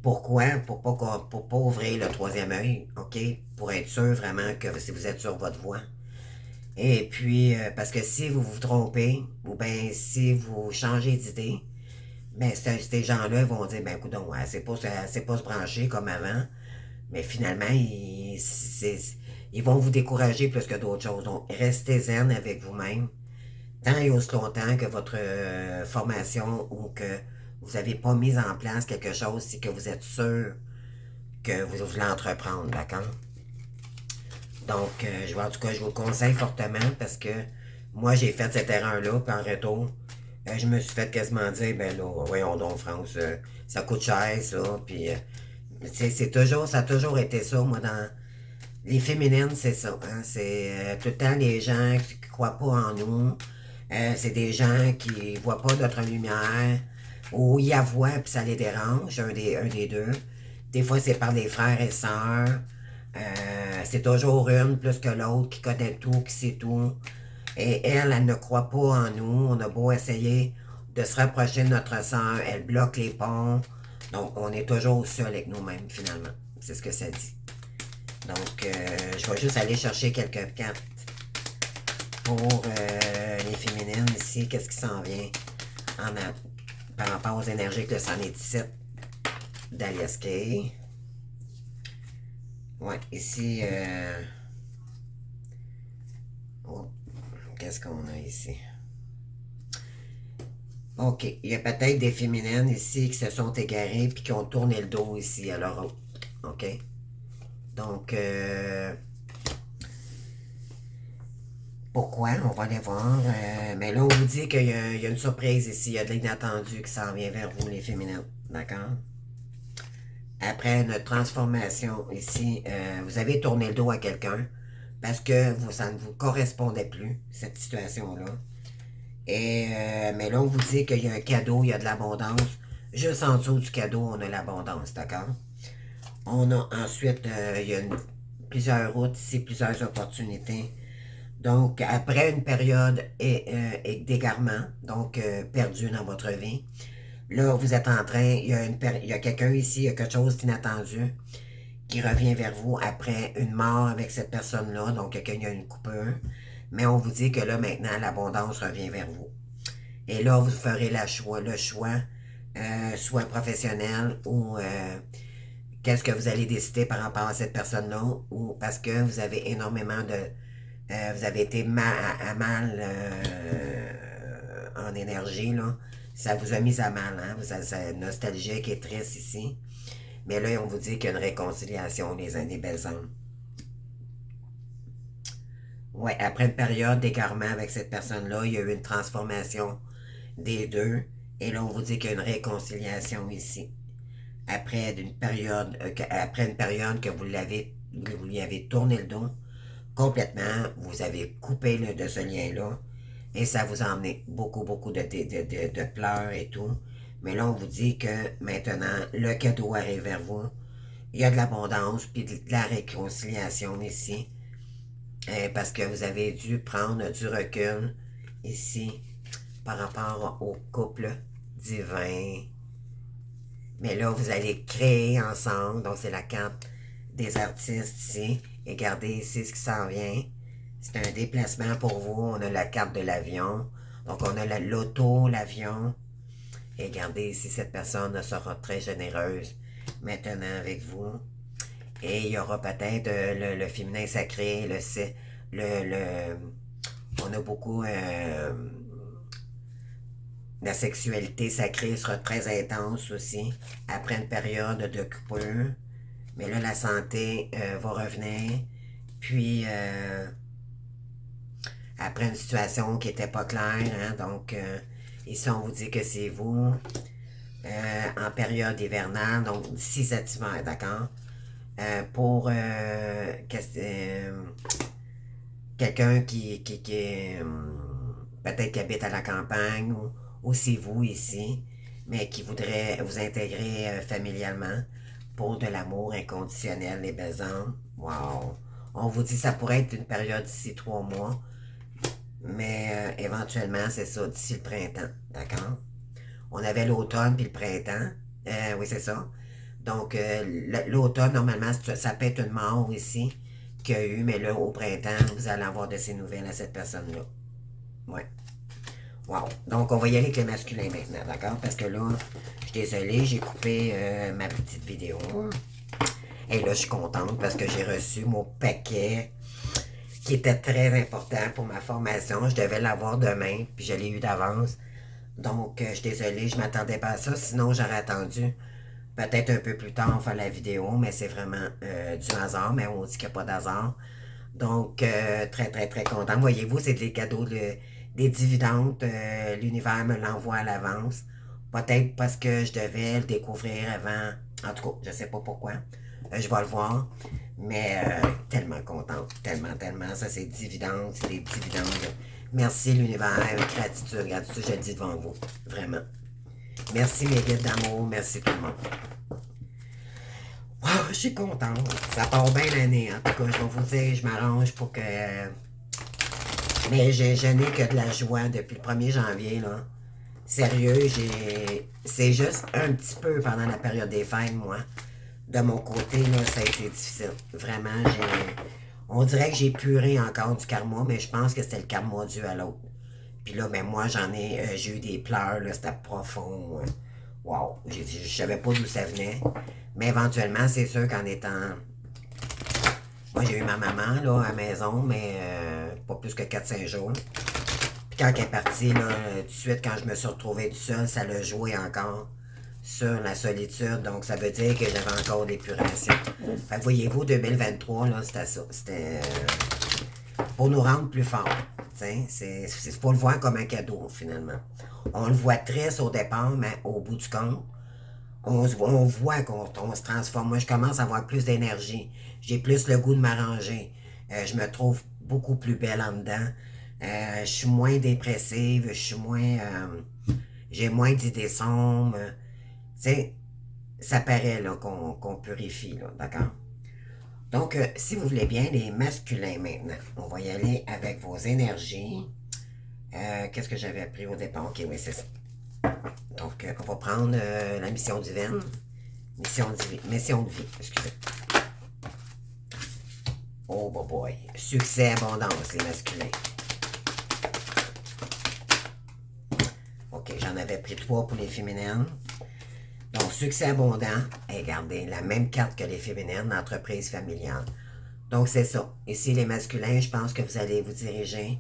Pourquoi? Pour pas ouvrir le troisième œil, OK? Pour être sûr vraiment que si vous êtes sur votre voie. Et puis, parce que si vous vous trompez, ou bien si vous changez d'idée, ben ces gens-là vont dire, ben écoute, ouais, c'est pas se brancher comme avant, mais finalement, ils vont vous décourager plus que d'autres choses. Donc, restez zen avec vous-même, tant et aussi longtemps que votre formation ou que vous n'avez pas mis en place quelque chose, c'est que vous êtes sûr que vous voulez entreprendre, d'accord? Donc, en tout cas, je vous le conseille fortement parce que moi, j'ai fait cette erreur-là, puis en retour, je me suis fait quasiment dire, ben là, voyons donc, France, ça coûte cher, ça, puis ça a toujours été ça, moi, dans les féminines, c'est ça, hein, c'est tout le temps les gens qui croient pas en nous, c'est des gens qui voient pas notre lumière, ou ils la voient, puis ça les dérange, un des deux. Des fois, c'est par des frères et sœurs, c'est toujours une plus que l'autre qui connaît tout, qui sait tout. Et elle ne croit pas en nous. On a beau essayer de se rapprocher de notre sœur, elle bloque les ponts. Donc, on est toujours seul avec nous-mêmes, finalement. C'est ce que ça dit. Donc, je vais juste aller chercher quelques cartes pour les féminines ici. Qu'est-ce qui s'en vient par rapport aux énergies que le 117 d'Alias Kay. Ouais, ici, oh, qu'est-ce qu'on a ici? OK, il y a peut-être des féminines ici qui se sont égarées puis qui ont tourné le dos ici à leur autre. OK? Donc, pourquoi? On va aller voir. Mais là, on vous dit qu'il y a une surprise ici. Il y a de l'inattendu qui s'en vient vers vous, les féminines. D'accord? Après notre transformation ici, vous avez tourné le dos à quelqu'un parce que ça ne vous correspondait plus, cette situation-là. Mais là, on vous dit qu'il y a un cadeau, il y a de l'abondance. Juste en dessous du cadeau, on a l'abondance, d'accord? On a ensuite, il y a plusieurs routes ici, plusieurs opportunités. Donc, après une période d'égarement, donc perdu dans votre vie, là, vous êtes en train, il y a quelqu'un ici, il y a quelque chose d'inattendu qui revient vers vous après une mort avec cette personne-là, donc quelqu'un qui a une coupure. Mais on vous dit que là, maintenant, l'abondance revient vers vous. Et là, vous ferez le choix soit professionnel ou qu'est-ce que vous allez décider par rapport à cette personne-là, ou parce que vous avez énormément de... vous avez été à mal en énergie, là. Ça vous a mis à mal, hein? Vous avez nostalgique et triste ici. Mais là, on vous dit qu'il y a une réconciliation, des belles âmes. Ouais, après une période d'égarement avec cette personne-là, il y a eu une transformation des deux. Et là, on vous dit qu'il y a une réconciliation ici. Après une période que vous lui avez tourné le dos complètement, vous avez coupé de ce lien-là. Et ça vous a emmené beaucoup, beaucoup de pleurs et tout. Mais là, on vous dit que maintenant, le cadeau arrive vers vous. Il y a de l'abondance, puis de la réconciliation ici. Parce que vous avez dû prendre du recul ici par rapport au couple divin. Mais là, vous allez créer ensemble. Donc, c'est la carte des artistes ici. Et regardez ici ce qui s'en vient. C'est un déplacement pour vous. On a la carte de l'avion. Donc, on a l'auto, l'avion. Et regardez ici, cette personne sera très généreuse maintenant avec vous. Et il y aura peut-être le féminin sacré, on a beaucoup la sexualité sacrée sera très intense aussi après une période de coupure. Mais là, la santé va revenir. Puis, après une situation qui n'était pas claire, hein, donc ici, on vous dit que c'est vous en période hivernale, donc d'ici cet hiver, d'accord? Pour quelqu'un qui est peut-être qui habite à la campagne ou c'est vous ici, mais qui voudrait vous intégrer familialement pour de l'amour inconditionnel, les besoins. Wow! On vous dit que ça pourrait être une période d'ici 3 mois, mais éventuellement, c'est ça, d'ici le printemps, d'accord? On avait l'automne puis le printemps. Oui, c'est ça. Donc, l'automne, normalement, ça peut être une mort ici qu'il y a eu, mais là, au printemps, vous allez avoir de ces nouvelles à cette personne-là. Ouais. Wow. Donc, on va y aller avec les masculins maintenant, d'accord? Parce que là, je suis désolée, j'ai coupé ma petite vidéo. Et là, je suis contente parce que j'ai reçu mon paquet qui était très important pour ma formation. Je devais l'avoir demain, puis je l'ai eu d'avance. Donc, je suis désolée, je ne m'attendais pas à ça. Sinon, j'aurais attendu peut-être un peu plus tard on fait la vidéo, mais c'est vraiment du hasard, mais on dit qu'il n'y a pas d'hasard. Donc, très, très, très content. Voyez-vous, c'est des cadeaux, des dividendes. L'univers me l'envoie à l'avance. Peut-être parce que je devais le découvrir avant. En tout cas, je ne sais pas pourquoi. Je vais le voir. Mais tellement contente. Tellement, tellement. Ça, c'est dividendes. C'est des dividendes. Merci l'univers. Gratitude, gratitude, je le dis devant vous. Vraiment. Merci mes guides d'amour. Merci tout le monde. Wow, je suis contente. Ça part bien l'année. En tout cas, je vais vous dire, je m'arrange pour que... mais je n'ai que de la joie depuis le 1er janvier, là. Sérieux, c'est juste un petit peu pendant la période des fêtes, moi. De mon côté, là, ça a été difficile. Vraiment, on dirait que j'ai puré encore du karma, mais je pense que c'était le karma dû à l'autre. Puis là, ben moi, j'ai eu des pleurs, là, c'était profond. Wow, je savais pas d'où ça venait. Mais éventuellement, c'est sûr qu'en étant... Moi, j'ai eu ma maman, là, à la maison, mais pas plus que 4-5 jours. Puis quand elle est partie, là, tout de suite, quand je me suis retrouvé tout seul, ça l'a joué encore sur la solitude. Donc, ça veut dire que j'avais encore d'épuration. Fait que voyez-vous, 2023, là, c'était ça. C'était pour nous rendre plus forts. C'est pour le voir comme un cadeau, finalement. On le voit triste au départ, mais au bout du compte, on voit qu'on se transforme. Moi, je commence à avoir plus d'énergie. J'ai plus le goût de m'arranger. Je me trouve beaucoup plus belle en dedans. Je suis moins dépressive. Je suis moins... j'ai moins d'idées sombres. Ça paraît là qu'on purifie, là, d'accord? Donc, si vous voulez bien, les masculins maintenant, on va y aller avec vos énergies. Qu'est-ce que j'avais appris au départ? Ok, oui, c'est ça. Donc, on va prendre la mission divine. Mission de vie, excusez. Oh, boy. Succès, abondance, les masculins. Ok, j'en avais pris 3 pour les féminines. Donc, succès abondant. Et regardez, la même carte que les féminines, entreprise familiale. Donc, c'est ça. Ici, les masculins, je pense que vous allez vous diriger.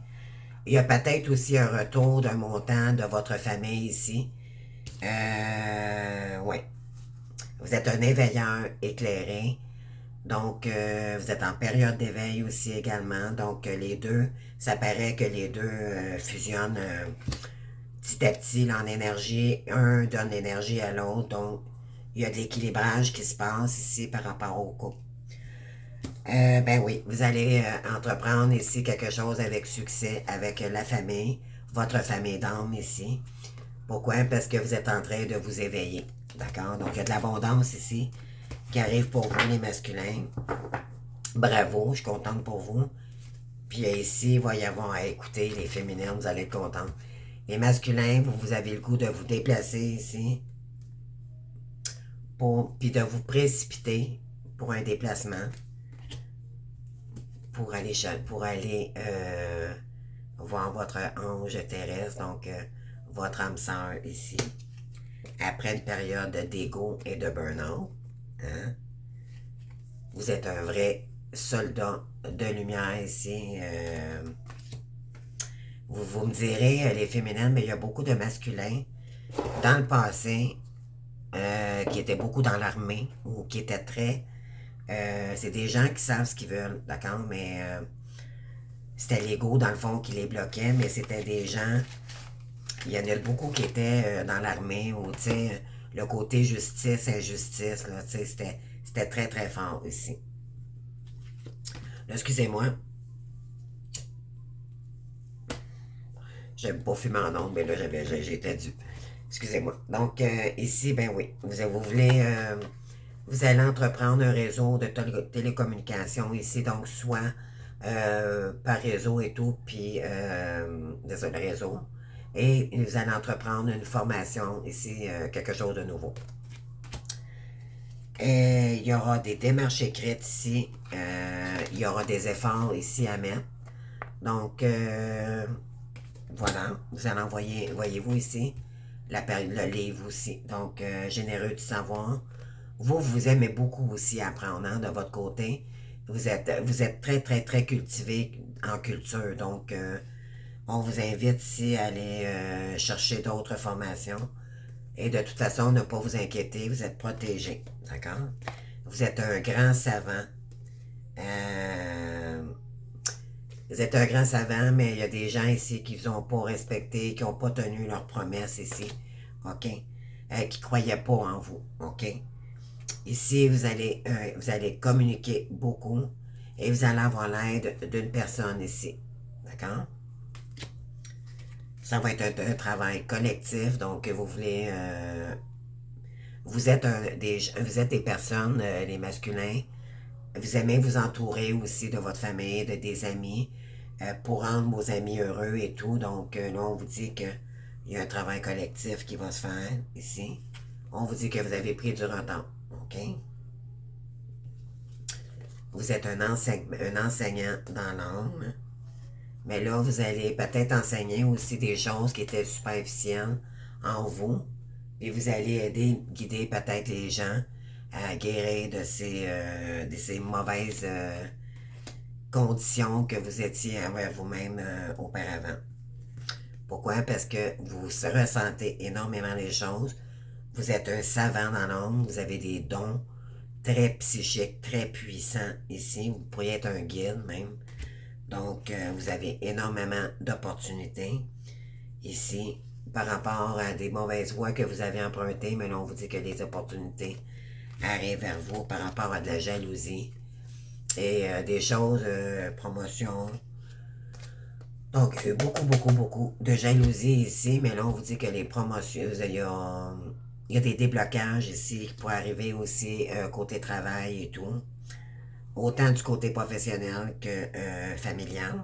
Il y a peut-être aussi un retour d'un montant de votre famille ici. Oui. Vous êtes un éveilleur éclairé. Donc, vous êtes en période d'éveil aussi également. Donc, les deux, ça paraît que les deux fusionnent petit à petit là, en énergie. Un donne l'énergie à l'autre. Donc, il y a de l'équilibrage qui se passe ici par rapport au couple. Ben oui, vous allez entreprendre ici quelque chose avec succès, avec la famille, votre famille d'âme ici. Pourquoi? Parce que vous êtes en train de vous éveiller. D'accord? Donc, il y a de l'abondance ici qui arrive pour vous, les masculins. Bravo, je suis contente pour vous. Puis ici, il va y avoir à écouter les féminines, vous allez être contents. Les masculins, vous avez le goût de vous déplacer ici. Puis de vous précipiter pour un déplacement, pour aller voir votre ange terrestre, donc votre âme sœur ici, après une période d'ego et de burn-out. Hein? Vous êtes un vrai soldat de lumière ici. Vous me direz, les féminines, mais il y a beaucoup de masculins dans le passé qui étaient beaucoup dans l'armée ou qui étaient très... c'est des gens qui savent ce qu'ils veulent, d'accord? Mais c'était l'ego, dans le fond, qui les bloquait, mais c'était des gens... Il y en a beaucoup qui étaient dans l'armée où, tu sais, le côté justice, injustice, là, tu sais, c'était très, très fort ici. Là, excusez-moi. J'aime pas fumer en ondes, mais là, j'étais dû. Excusez-moi. Donc, ici, ben oui, vous voulez... vous allez entreprendre un réseau de télécommunications ici, donc soit par réseau et tout, puis désolé, réseau. Et vous allez entreprendre une formation ici, quelque chose de nouveau. Et il y aura des démarches écrites ici, il y aura des efforts ici à mettre. Donc, voilà, vous allez envoyer, voyez-vous ici, le livre aussi. Donc, généreux du savoir. Vous aimez beaucoup aussi apprendre hein, de votre côté. Vous êtes très, très, très cultivé en culture. Donc, on vous invite ici à aller chercher d'autres formations. Et de toute façon, ne pas vous inquiéter, vous êtes protégé. D'accord? Vous êtes un grand savant. Euh, vous êtes un grand savant, mais il y a des gens ici qui ne vous ont pas respecté, qui n'ont pas tenu leurs promesses ici. OK? Qui ne croyaient pas en vous. OK? Ici, vous allez communiquer beaucoup et vous allez avoir l'aide d'une personne ici. D'accord? Ça va être un travail collectif, donc vous voulez... vous êtes des personnes, les masculins, vous aimez vous entourer aussi de votre famille, de des amis, pour rendre vos amis heureux et tout. Donc là, on vous dit qu'il y a un travail collectif qui va se faire ici. On vous dit que vous avez pris du retard. OK? Vous êtes un enseignant dans l'âme. Mais là, vous allez peut-être enseigner aussi des choses qui étaient superficielles en vous. Et vous allez aider, guider peut-être les gens à guérir de ces mauvaises conditions que vous étiez envers vous-même auparavant. Pourquoi? Parce que vous ressentez énormément les choses. Vous êtes un savant dans l'âme. Vous avez des dons très psychiques, très puissants ici. Vous pourriez être un guide même. Donc, vous avez énormément d'opportunités ici par rapport à des mauvaises voies que vous avez empruntées, mais là, on vous dit que les opportunités arrivent vers vous par rapport à de la jalousie et des choses, promotion. Donc, beaucoup, beaucoup, beaucoup de jalousie ici, mais là, on vous dit que les promotions, il y a des déblocages ici qui pourraient arriver aussi côté travail et tout. Autant du côté professionnel que familial.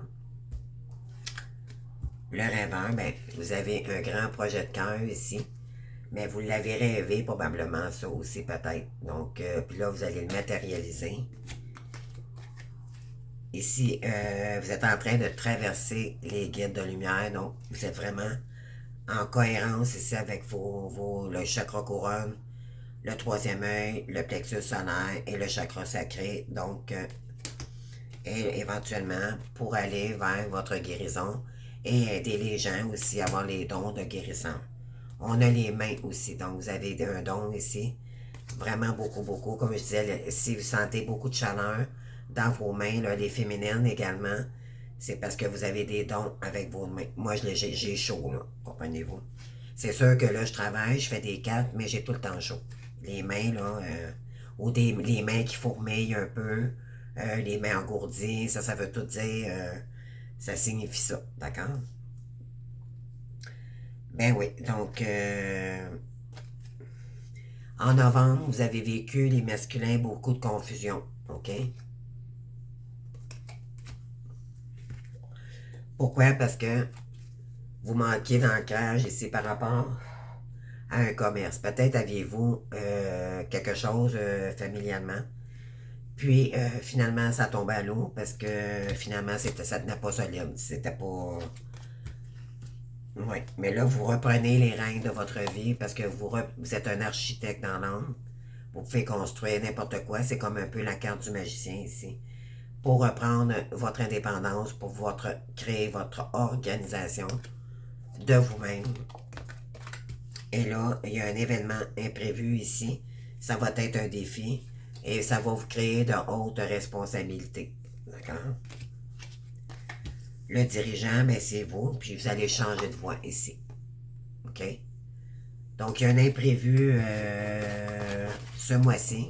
Le rêveur, ben, vous avez un grand projet de cœur ici, mais vous l'avez rêvé probablement, ça aussi peut-être. Donc, puis là, vous allez le matérialiser. Ici, vous êtes en train de traverser les guides de lumière, donc vous êtes vraiment en cohérence ici avec le chakra couronne, le troisième œil, le plexus solaire et le chakra sacré. Donc, et éventuellement, pour aller vers votre guérison et aider les gens aussi à avoir les dons de guérison. On a les mains aussi, donc vous avez un don ici, vraiment beaucoup, beaucoup. Comme je disais, si vous sentez beaucoup de chaleur dans vos mains, là, les féminines également, c'est parce que vous avez des dons avec vos mains. Moi, j'ai chaud, là, comprenez-vous. C'est sûr que là, je travaille, je fais des cartes, mais j'ai tout le temps chaud. Les mains, là, ou les mains qui fourmillent un peu, les mains engourdies, ça veut tout dire, ça signifie ça, d'accord? Ben oui, donc, en novembre, vous avez vécu, les masculins, beaucoup de confusion, ok? Pourquoi? Parce que vous manquez d'ancrage ici par rapport à un commerce. Peut-être aviez-vous quelque chose familialement Puis, finalement, ça tombait à l'eau parce que finalement, ça tenait pas solide. C'était pas. Oui. Mais là, vous reprenez les règnes de votre vie parce que vous êtes un architecte dans l'âme. Vous pouvez construire n'importe quoi. C'est comme un peu la carte du magicien ici. Pour reprendre votre indépendance, pour créer votre organisation de vous-même. Et là, il y a un événement imprévu ici. Ça va être un défi et ça va vous créer de hautes responsabilités. D'accord? Le dirigeant, ben, c'est vous, puis vous allez changer de voie ici. OK? Donc, il y a un imprévu ce mois-ci.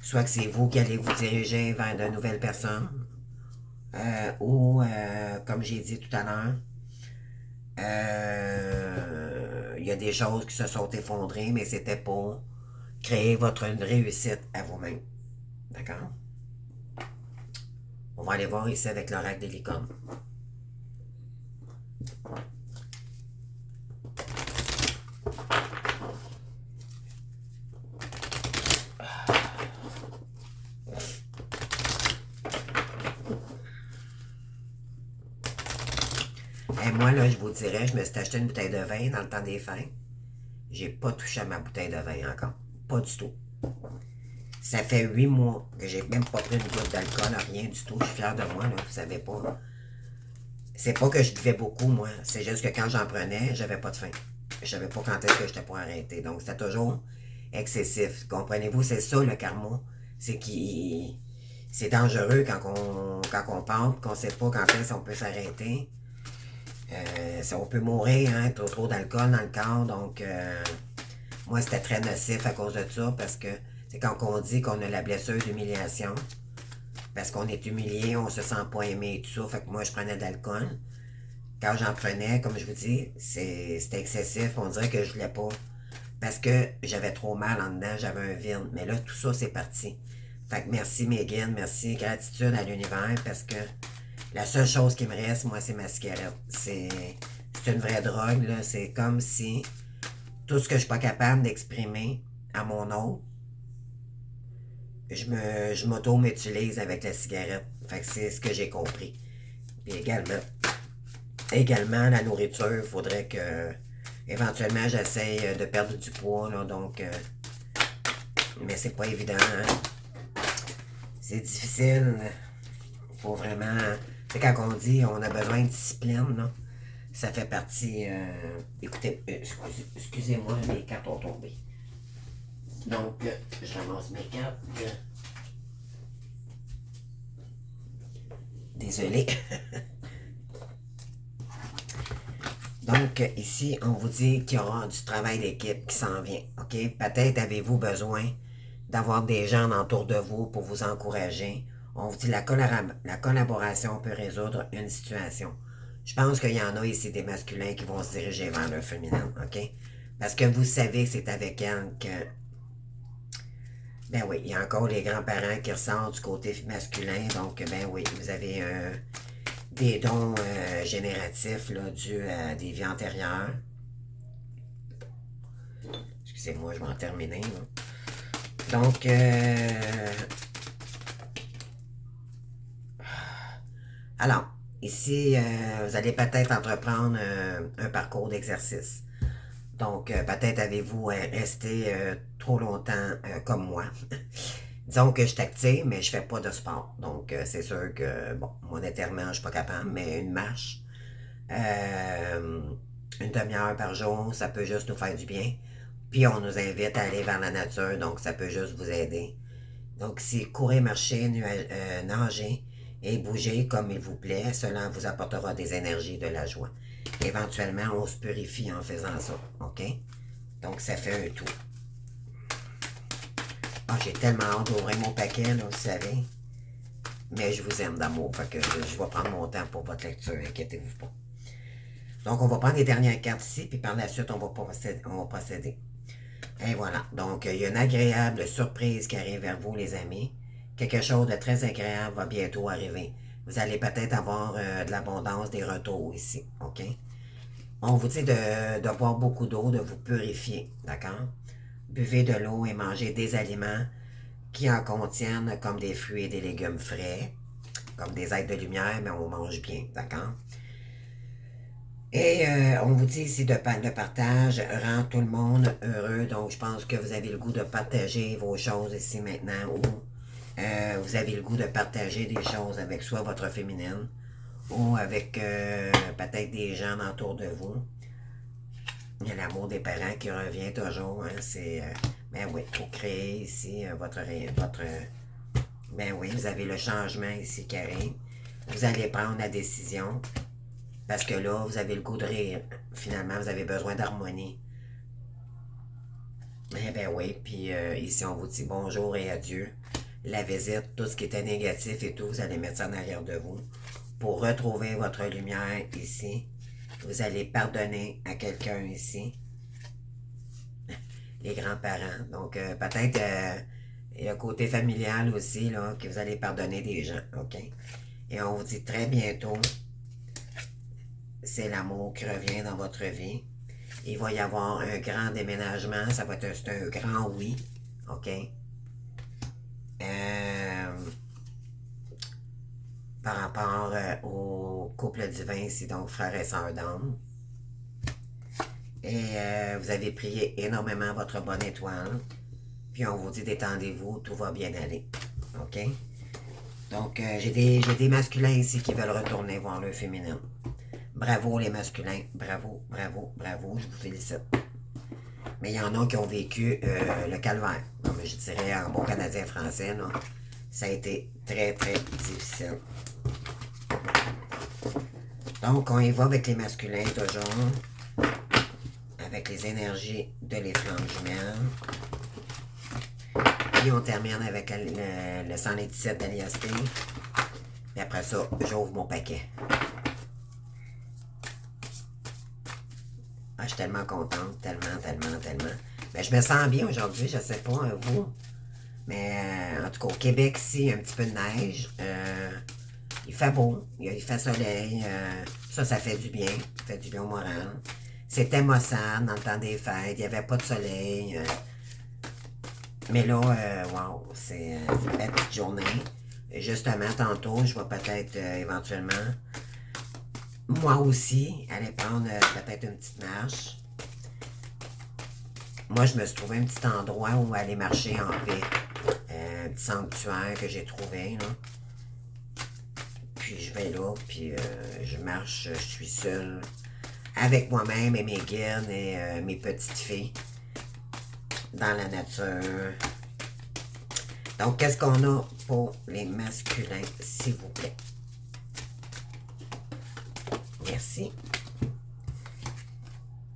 Soit que c'est vous qui allez vous diriger vers de nouvelles personnes, ou, comme j'ai dit tout à l'heure, il y a des choses qui se sont effondrées, mais c'était pour créer votre réussite à vous-même. D'accord? On va aller voir ici avec l'oracle des licornes. Et moi, là, je vous dirais, je me suis acheté une bouteille de vin dans le temps des fêtes. J'ai pas touché à ma bouteille de vin encore. Pas du tout. Ça fait 8 mois que j'ai même pas pris une goutte d'alcool, rien du tout. Je suis fier de moi, là, vous savez pas. C'est pas que je buvais beaucoup, moi. C'est juste que quand j'en prenais, j'avais pas de faim. Je savais pas quand est-ce que j'étais pour arrêter. Donc, c'était toujours excessif. Comprenez-vous, c'est ça le karma. C'est dangereux quand on pense qu'on sait pas quand est-ce qu'on peut s'arrêter. On peut mourir, hein, trop d'alcool dans le corps. Donc, moi, c'était très nocif à cause de ça parce que c'est quand on dit qu'on a la blessure d'humiliation. Parce qu'on est humilié, on se sent pas aimé et tout ça. Fait que moi, je prenais de l'alcool. Quand j'en prenais, comme je vous dis, c'était excessif. On dirait que je voulais pas. Parce que j'avais trop mal en dedans, j'avais un vide. Mais là, tout ça, c'est parti. Fait que merci Megan, merci, gratitude à l'univers parce que la seule chose qui me reste, moi, c'est ma cigarette. C'est une vraie drogue, là. C'est comme si tout ce que je suis pas capable d'exprimer à mon autre, je m'auto-mutilise avec la cigarette. Fait que c'est ce que j'ai compris. Puis également la nourriture, il faudrait que éventuellement j'essaye de perdre du poids, là, donc mais c'est pas évident, hein? C'est difficile. Faut vraiment. C'est quand on dit on a besoin de discipline, là. Ça fait partie. Écoutez, excusez-moi, mes cartes ont tombé. Donc, je ramasse mes cartes. Désolé. Donc, ici, on vous dit qu'il y aura du travail d'équipe qui s'en vient. OK? Peut-être avez-vous besoin d'avoir des gens autour de vous pour vous encourager. On vous dit la collaboration peut résoudre une situation. Je pense qu'il y en a ici des masculins qui vont se diriger vers le féminin. OK? Parce que vous savez que c'est avec elle que. Ben oui, il y a encore les grands-parents qui ressortent du côté masculin. Donc, ben oui, vous avez des dons génératifs là, dus à des vies antérieures. Excusez-moi, je vais en terminer. Là. Donc, alors, ici, vous allez peut-être entreprendre un parcours d'exercice. Donc, peut-être avez-vous resté trop longtemps comme moi. Disons que je suis active, mais je fais pas de sport. Donc, c'est sûr que, bon, monétairement, je suis pas capable, mais une marche, euh, une demi-heure par jour, ça peut juste nous faire du bien. Puis, on nous invite à aller vers la nature, donc ça peut juste vous aider. Donc, si courir, marcher, nager et bouger comme il vous plaît, cela vous apportera des énergies, de la joie. Éventuellement, on se purifie en faisant ça, OK? Donc, ça fait un tout. Ah, j'ai tellement hâte d'ouvrir mon paquet, là, vous savez. Mais je vous aime d'amour, fait que je vais prendre mon temps pour votre lecture, inquiétez-vous pas. Donc, on va prendre les dernières cartes ici, puis par la suite, on va procéder. Et voilà. Donc, il y a une agréable surprise qui arrive vers vous, les amis. Quelque chose de très agréable va bientôt arriver. Vous allez peut-être avoir de l'abondance, des retours ici, OK? On vous dit de boire beaucoup d'eau, de vous purifier, d'accord? Buvez de l'eau et mangez des aliments qui en contiennent comme des fruits et des légumes frais, comme des êtres de lumière, mais on mange bien, d'accord? Et on vous dit ici le partage rend tout le monde heureux, donc je pense que vous avez le goût de partager vos choses ici maintenant, ou vous avez le goût de partager des choses avec soit votre féminine, ou avec peut-être des gens autour de vous. Il y a l'amour des parents qui revient toujours, hein, c'est... ben oui, pour créer ici votre... Ben oui, vous avez le changement ici qui arrive. Vous allez prendre la décision. Parce que là, vous avez le goût de rire. Finalement, vous avez besoin d'harmonie. Eh ben oui, puis ici, on vous dit bonjour et adieu. La visite, tout ce qui était négatif et tout, vous allez mettre ça en arrière de vous. Pour retrouver votre lumière ici, vous allez pardonner à quelqu'un ici. Les grands-parents. Donc, peut-être le côté familial aussi, là, que vous allez pardonner des gens, OK? Et on vous dit très bientôt, c'est l'amour qui revient dans votre vie. Il va y avoir un grand déménagement, ça va être un grand oui, OK? Euh, Par rapport au couple divin ici, donc frère et sœur d'âme. Et vous avez prié énormément votre bonne étoile. Puis on vous dit détendez-vous, tout va bien aller. OK? Donc j'ai des masculins ici qui veulent retourner voir le féminin. Bravo les masculins, bravo, bravo, bravo, je vous félicite. Mais il y en a qui ont vécu le calvaire. Comme je dirais en bon canadien français, là, ça a été très, très difficile. Donc, on y va avec les masculins toujours. Avec les énergies de les flammes jumelles. Puis on termine avec le 117 d'Alias P. Puis après ça, j'ouvre mon paquet. Ah, je suis tellement contente, tellement, tellement, tellement. Mais je me sens bien aujourd'hui, je sais pas, vous. Mais en tout cas, au Québec, ici, il y a un petit peu de neige. Il fait beau, il fait soleil. Ça fait du bien. Ça fait du bien au moral. C'était maussade dans le temps des fêtes. Il n'y avait pas de soleil. Mais là, wow, c'est une belle petite journée. Et justement, tantôt, je vais peut-être éventuellement, moi aussi, aller prendre peut-être une petite marche. Moi, je me suis trouvé un petit endroit où aller marcher en paix. Un petit sanctuaire que j'ai trouvé, là. Puis je vais là, puis je marche, je suis seule avec moi-même et mes guides et mes petites filles dans la nature. Donc, qu'est-ce qu'on a pour les masculins, s'il vous plaît? Merci.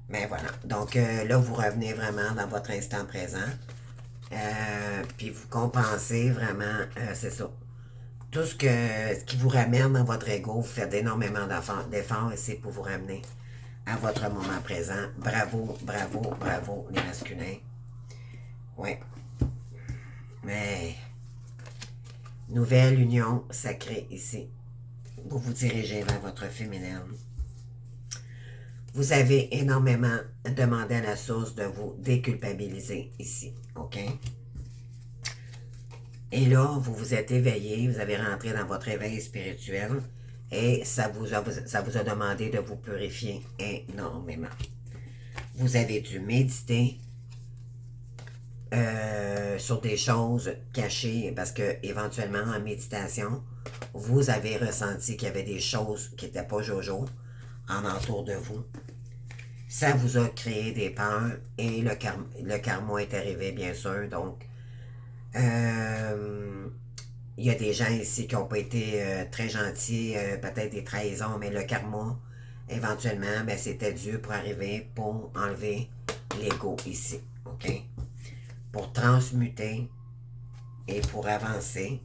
Ben voilà. Donc, là, vous revenez vraiment dans votre instant présent. Puis vous compensez vraiment, c'est ça. Tout ce qui vous ramène dans votre ego, vous faites énormément d'efforts et c'est pour vous ramener à votre moment présent. Bravo, bravo, bravo, les masculins. Ouais. Mais, nouvelle union sacrée ici. Vous vous dirigez vers votre féminine. Vous avez énormément demandé à la source de vous déculpabiliser ici, OK? Et là, vous vous êtes éveillé, vous avez rentré dans votre éveil spirituel et ça vous a demandé de vous purifier énormément. Vous avez dû méditer sur des choses cachées parce que éventuellement en méditation, vous avez ressenti qu'il y avait des choses qui n'étaient pas jojo en entour de vous. Ça vous a créé des peurs et le karma est arrivé, bien sûr. Donc, il y a des gens ici qui n'ont pas été très gentils, peut-être des trahisons, mais le karma, éventuellement, ben, c'était dû pour arriver, pour enlever l'ego ici. OK? Pour transmuter et pour avancer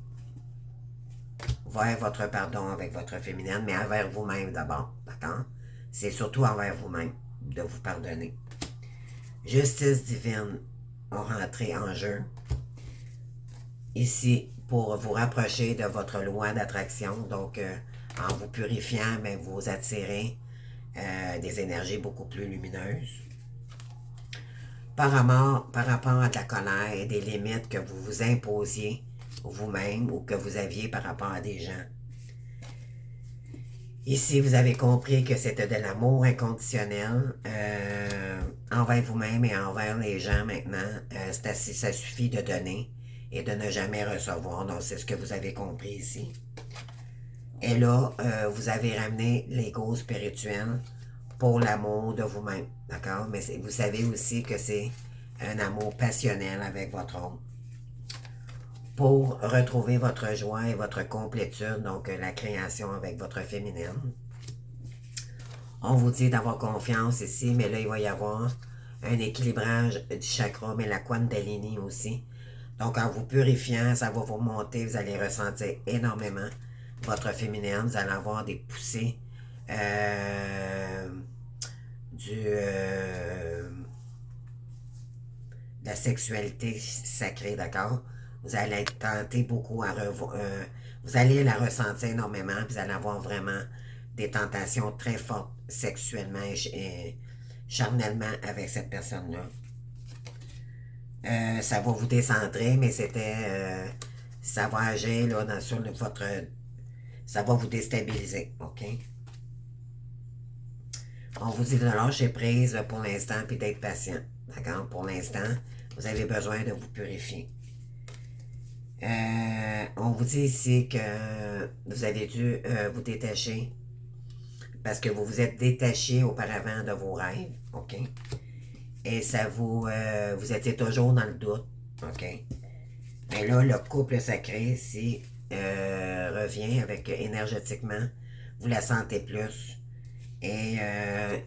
vers votre pardon avec votre féminine, mais envers vous-même d'abord. D'accord? C'est surtout envers vous-même de vous pardonner. Justice divine a rentré en jeu ici pour vous rapprocher de votre loi d'attraction. Donc, en vous purifiant, ben, vous attirez des énergies beaucoup plus lumineuses. par rapport à de la colère et des limites que vous vous imposiez vous-même ou que vous aviez par rapport à des gens. Ici, vous avez compris que c'était de l'amour inconditionnel envers vous-même et envers les gens maintenant. Ça suffit de donner et de ne jamais recevoir. Donc, c'est ce que vous avez compris ici. Et là, vous avez ramené l'ego spirituel pour l'amour de vous-même. D'accord? Mais vous savez aussi que c'est un amour passionnel avec votre homme. Pour retrouver votre joie et votre complétude, donc la création avec votre féminine. On vous dit d'avoir confiance ici, mais là, il va y avoir un équilibrage du chakra, mais la Kundalini aussi. Donc, en vous purifiant, ça va vous monter, vous allez ressentir énormément votre féminine, vous allez avoir des poussées de la sexualité sacrée, d'accord? Vous allez être tenté beaucoup à vous allez la ressentir énormément, puis vous allez avoir vraiment des tentations très fortes sexuellement et charnellement avec cette personne-là. Ça va vous décentrer, mais ça va agir là, sur votre... Ça va vous déstabiliser, OK? On vous dit de lâcher prise pour l'instant puis d'être patient, d'accord? Pour l'instant, vous avez besoin de vous purifier. On vous dit ici que vous avez dû vous détacher parce que vous vous êtes détaché auparavant de vos rêves, OK? Et ça vous étiez toujours dans le doute, OK? Mais là, le couple sacré ici revient avec énergétiquement, vous la sentez plus. Et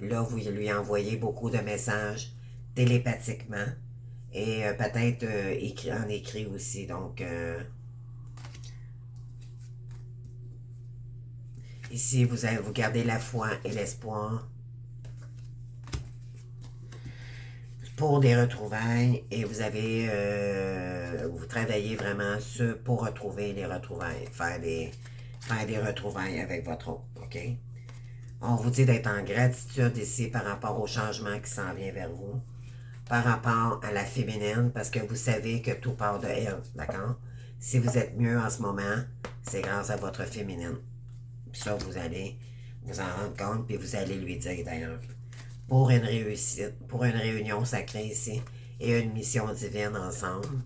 là, vous lui envoyez beaucoup de messages télépathiquement et peut-être en écrit aussi. Donc, ici, vous gardez la foi et l'espoir pour des retrouvailles et vous travaillez vraiment pour retrouver les retrouvailles, faire des retrouvailles avec votre autre, OK? On vous dit d'être en gratitude ici par rapport au changement qui s'en vient vers vous, par rapport à la féminine, parce que vous savez que tout part de elle, d'accord? Si vous êtes mieux en ce moment, c'est grâce à votre féminine. Puis ça, vous allez vous en rendre compte, puis vous allez lui dire d'ailleurs. Pour une réussite, pour une réunion sacrée ici, et une mission divine ensemble,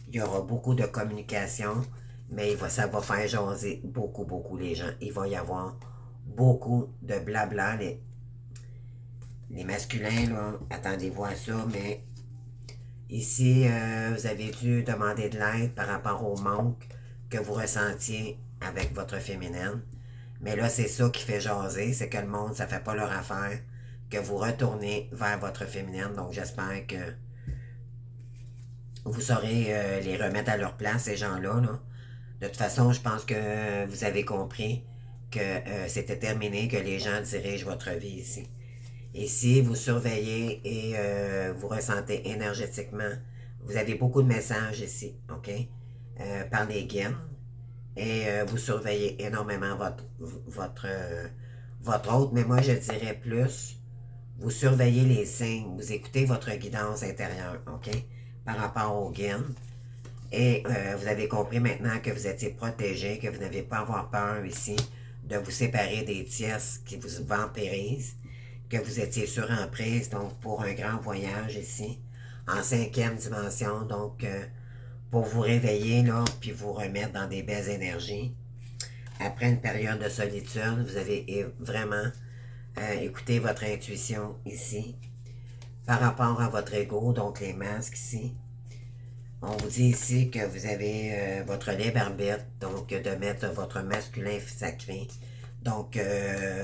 il y aura beaucoup de communication, mais ça va faire jaser beaucoup, beaucoup les gens. Il va y avoir beaucoup de blabla. Les masculins, là, attendez-vous à ça, mais ici, vous avez dû demander de l'aide par rapport au manque que vous ressentiez avec votre féminine. Mais là, c'est ça qui fait jaser, c'est que le monde, ça fait pas leur affaire, que vous retournez vers votre féminine. Donc, j'espère que vous saurez les remettre à leur place, ces gens-là, là. De toute façon, je pense que vous avez compris que c'était terminé, que les gens dirigent votre vie ici. Et si vous surveillez et vous ressentez énergétiquement, vous avez beaucoup de messages ici, OK? Par les guides. Et vous surveillez énormément votre hôte, mais moi je dirais plus, vous surveillez les signes, vous écoutez votre guidance intérieure, OK? Par rapport aux guides. Et vous avez compris maintenant que vous étiez protégé, que vous n'avez pas à avoir peur ici de vous séparer des tierces qui vous vampirisent, que vous étiez sur emprise, donc pour un grand voyage ici, en 5e dimension, donc pour vous réveiller, là, puis vous remettre dans des belles énergies. Après une période de solitude, vous avez vraiment écouté votre intuition ici, par rapport à votre ego, donc les masques ici. On vous dit ici que vous avez votre libre arbitre, donc de mettre votre masculin sacré. Donc,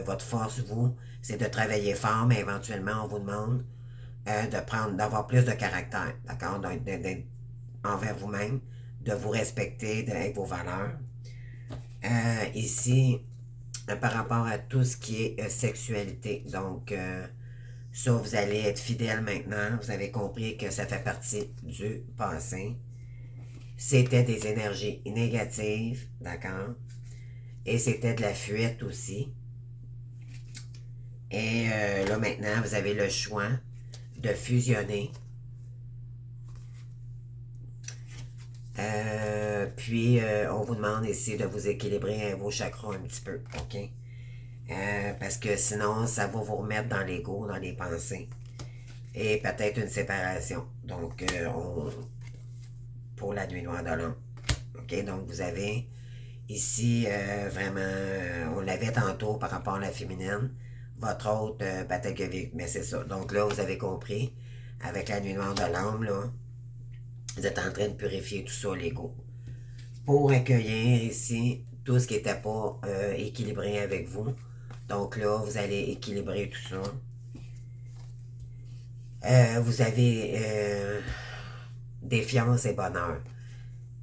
votre force, vous, c'est de travailler fort, mais éventuellement, on vous demande d'avoir plus de caractère, d'accord? D'être envers vous-même, de vous respecter, avec vos valeurs. Ici, par rapport à tout ce qui est sexualité. Donc, ça, vous allez être fidèle maintenant. Vous avez compris que ça fait partie du passé. C'était des énergies négatives, d'accord? Et c'était de la fuite aussi. Et là, maintenant, vous avez le choix de fusionner. Puis, on vous demande ici de vous équilibrer vos chakras un petit peu, OK? Parce que sinon, ça va vous remettre dans l'ego, dans les pensées. Et peut-être une séparation. Donc, pour la nuit noire de l'an. OK? Donc, vous avez ici, vraiment, on l'avait tantôt par rapport à la féminine. Votre hôte, peut-être que... Mais c'est ça. Donc là, vous avez compris, avec la nuit noire de l'âme, là, vous êtes en train de purifier tout ça, l'ego. Pour accueillir ici tout ce qui n'était pas équilibré avec vous. Donc là, vous allez équilibrer tout ça. Vous avez défiance et bonheur.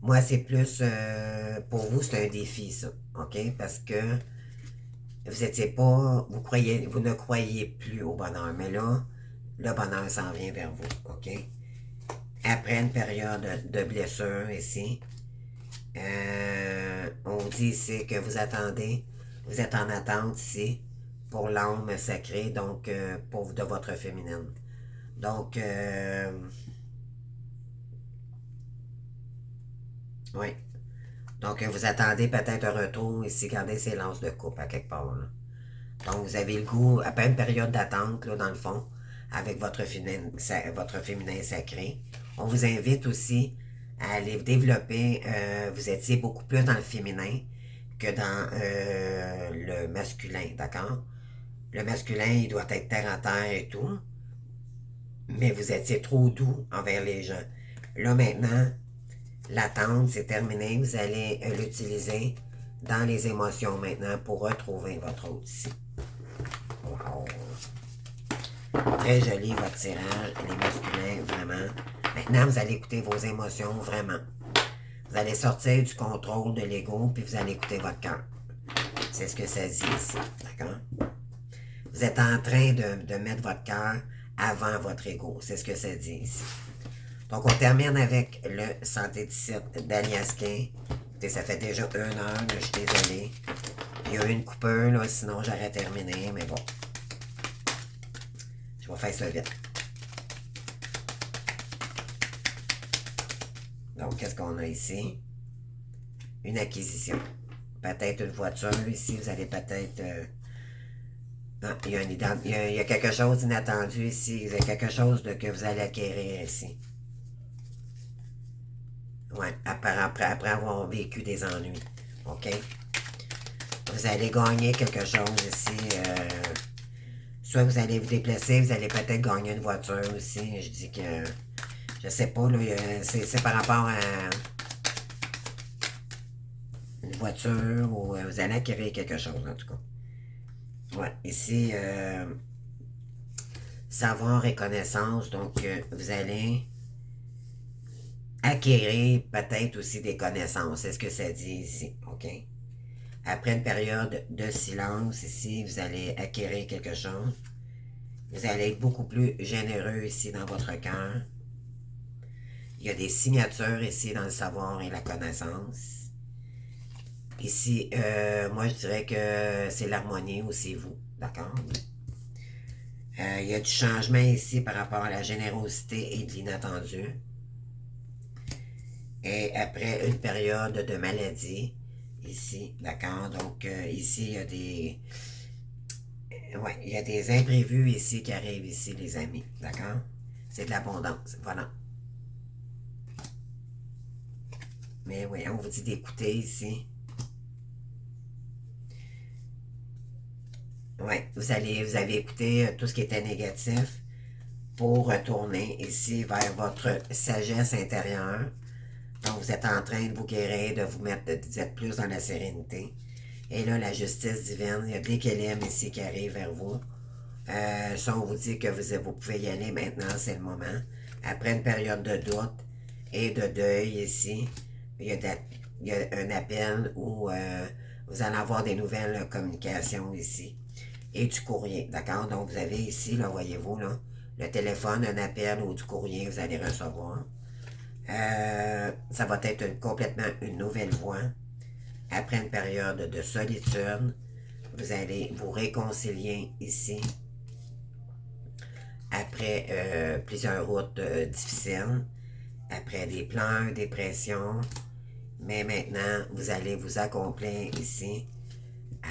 Moi, c'est plus, pour vous, c'est un défi, ça, OK? Parce que vous étiez pas, vous ne croyez plus au bonheur, mais là, le bonheur s'en vient vers vous, OK? Après une période de blessure ici, on dit ici que vous attendez, vous êtes en attente ici pour l'âme sacrée, donc pour de votre féminine. Donc, oui. Donc, vous attendez peut-être un retour ici, gardez ces lances de coupe à quelque part. Là. Donc, vous avez le goût, après une période d'attente, là, dans le fond, avec votre féminin sacré. On vous invite aussi à aller développer, vous étiez beaucoup plus dans le féminin que dans le masculin, d'accord? Le masculin, il doit être terre à terre et tout, mais vous étiez trop doux envers les gens. Là, maintenant, l'attente, c'est terminé. Vous allez l'utiliser dans les émotions maintenant pour retrouver votre hôte ici. Wow! Très joli votre tirage, les masculins, vraiment. Maintenant, vous allez écouter vos émotions, vraiment. Vous allez sortir du contrôle de l'ego, puis vous allez écouter votre cœur. C'est ce que ça dit ici, d'accord? Vous êtes en train de mettre votre cœur avant votre ego. C'est ce que ça dit ici. Donc, on termine avec le santé de site d'Aliaskin. Ça fait déjà 1 heure, là, je suis désolé. Il y a eu une coupure, là, sinon j'aurais terminé, mais bon. Je vais faire ça vite. Donc, qu'est-ce qu'on a ici? Une acquisition. Peut-être une voiture ici, vous allez peut-être... non, il y a quelque chose d'inattendu ici. Il y a quelque chose que vous allez acquérir ici. Ouais, après avoir vécu des ennuis. OK? Vous allez gagner quelque chose ici. Soit vous allez vous déplacer, vous allez peut-être gagner une voiture aussi. Je dis que... Je sais pas, là, c'est par rapport à une voiture ou vous allez acquérir quelque chose, en tout cas. Ouais, ici, savoir et connaissance, donc vous allez acquérir peut-être aussi des connaissances. C'est ce que ça dit ici, OK? Après une période de silence ici, vous allez acquérir quelque chose. Vous allez être beaucoup plus généreux ici dans votre cœur. Il y a des signatures ici dans le savoir et la connaissance. Ici, moi je dirais que c'est l'harmonie aussi, vous. D'accord? Il y a du changement ici par rapport à la générosité et de l'inattendu. Et après une période de maladie, ici, d'accord? Donc, ici, il y a des... ouais, il y a des imprévus ici qui arrivent ici, les amis, d'accord? C'est de l'abondance, voilà. Mais oui, on vous dit d'écouter ici. Oui, vous avez écouté tout ce qui était négatif pour retourner ici vers votre sagesse intérieure. Donc, vous êtes en train de vous guérir, de vous mettre, vous êtes plus dans la sérénité. Et là, la justice divine, il y a de l'équilibre ici qui arrive vers vous. Ça, on vous dit que vous pouvez y aller maintenant, c'est le moment. Après une période de doute et de deuil ici, il y a un appel où vous allez avoir des nouvelles communications ici. Et du courrier, d'accord? Donc, vous avez ici, là, voyez-vous, là, le téléphone, un appel ou du courrier, vous allez recevoir. Ça va être complètement une nouvelle voie. Après une période de solitude, vous allez vous réconcilier ici après plusieurs routes difficiles, après des pleurs, des pressions. Mais maintenant, vous allez vous accomplir ici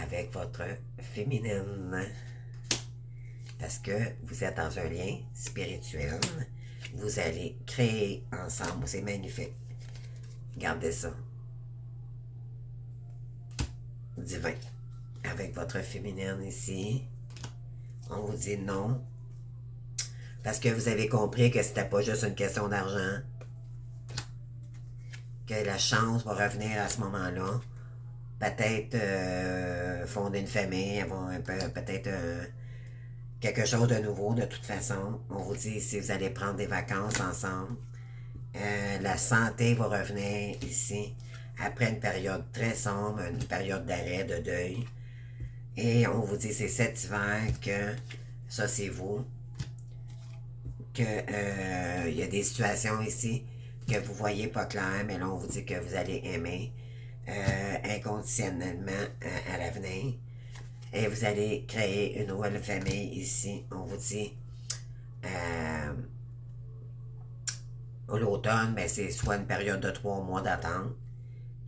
avec votre féminine. Parce que vous êtes dans un lien spirituel. Vous allez créer ensemble. C'est magnifique. Gardez ça. Divin. Avec votre féminine ici, on vous dit non. Parce que vous avez compris que c'était pas juste une question d'argent. Que la chance va revenir à ce moment-là. Peut-être fonder une famille, avoir peut-être quelque chose de nouveau de toute façon. On vous dit si vous allez prendre des vacances ensemble. La santé va revenir ici après une période très sombre, une période d'arrêt, de deuil. Et on vous dit c'est cet hiver que ça c'est vous. Que il y a des situations ici que vous voyez pas clair, mais là on vous dit que vous allez aimer inconditionnellement à l'avenir. Et vous allez créer une nouvelle famille ici. On vous dit l'automne, ben, c'est soit une période de 3 mois d'attente.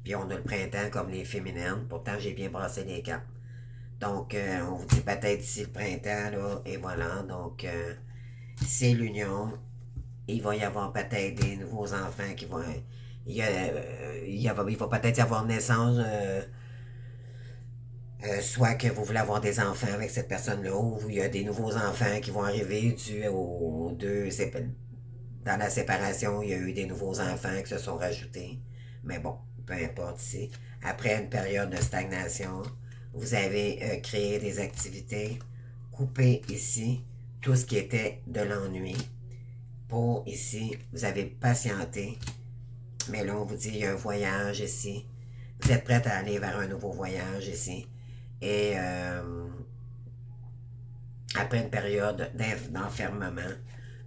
Puis on a le printemps comme les féminines. Pourtant, j'ai bien brassé les cartes. Donc, on vous dit peut-être d'ici le printemps, là, et voilà. Donc, c'est l'union. Il va y avoir peut-être des nouveaux enfants qui vont... il va peut-être y avoir naissance... soit que vous voulez avoir des enfants avec cette personne-là, ou il y a des nouveaux enfants qui vont arriver dû aux deux. Dans la séparation, il y a eu des nouveaux enfants qui se sont rajoutés. Mais bon, peu importe ici. Après une période de stagnation, vous avez créé des activités, coupé ici tout ce qui était de l'ennui. Pour ici, vous avez patienté. Mais là, on vous dit, il y a un voyage ici. Vous êtes prête à aller vers un nouveau voyage ici. Et après une période d'enfermement,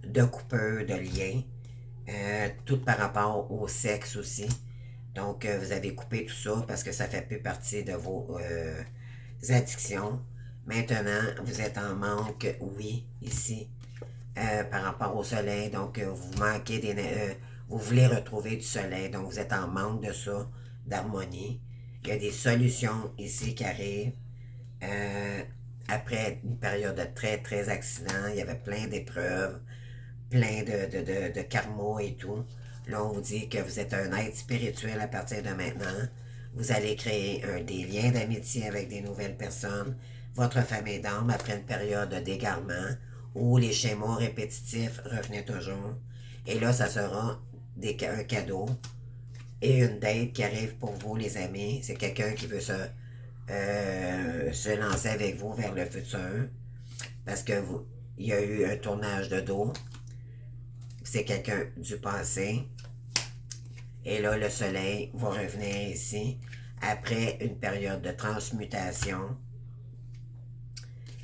de coupure, de lien, tout par rapport au sexe aussi. Donc, vous avez coupé tout ça parce que ça fait plus partie de vos addictions. Maintenant, vous êtes en manque, oui, ici, par rapport au soleil. Donc, vous manquez vous voulez retrouver du soleil. Donc, vous êtes en manque de ça, d'harmonie. Il y a des solutions ici qui arrivent. Après une période de très, très accidents, il y avait plein d'épreuves, plein de karma et tout. Là, on vous dit que vous êtes un être spirituel à partir de maintenant. Vous allez créer des liens d'amitié avec des nouvelles personnes. Votre famille d'âme, après une période d'égarement, où les schémas répétitifs revenaient toujours. Et là, ça sera un cadeau et une date qui arrive pour vous, les amis. C'est quelqu'un qui veut se lancer avec vous vers le futur. Parce que il y a eu un tournage de dos. C'est quelqu'un du passé. Et là, le soleil va revenir ici après une période de transmutation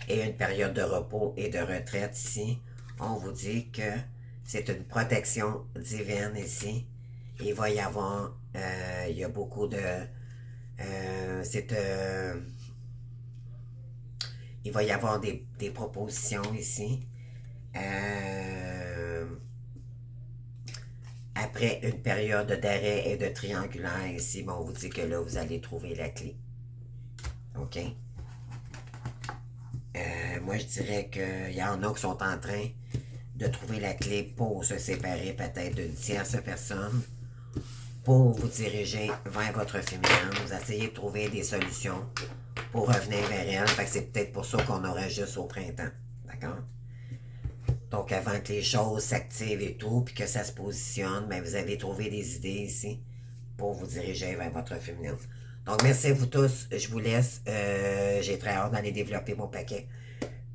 et une période de repos et de retraite ici. On vous dit que c'est une protection divine ici. Il va y avoir, il y a beaucoup de... il va y avoir des propositions ici. Après une période d'arrêt et de triangulaire ici, bon, on vous dit que là, vous allez trouver la clé. OK? Moi, je dirais qu'il y en a qui sont en train de trouver la clé pour se séparer peut-être d'une tierce personne, pour vous diriger vers votre féminin. Vous essayez de trouver des solutions pour revenir vers elle. Fait que c'est peut-être pour ça qu'on aurait juste au printemps. D'accord? Donc, avant que les choses s'activent et tout, puis que ça se positionne, ben, vous avez trouvé des idées ici pour vous diriger vers votre féminin. Donc, merci à vous tous. Je vous laisse. J'ai très hâte d'aller développer mon paquet.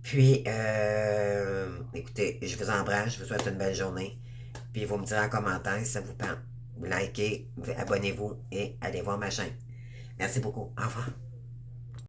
Puis, écoutez, je vous embrasse. Je vous souhaite une belle journée. Puis, vous me direz en commentaire si ça vous parle. Likez, abonnez-vous et allez voir ma chaîne. Merci beaucoup. Au revoir.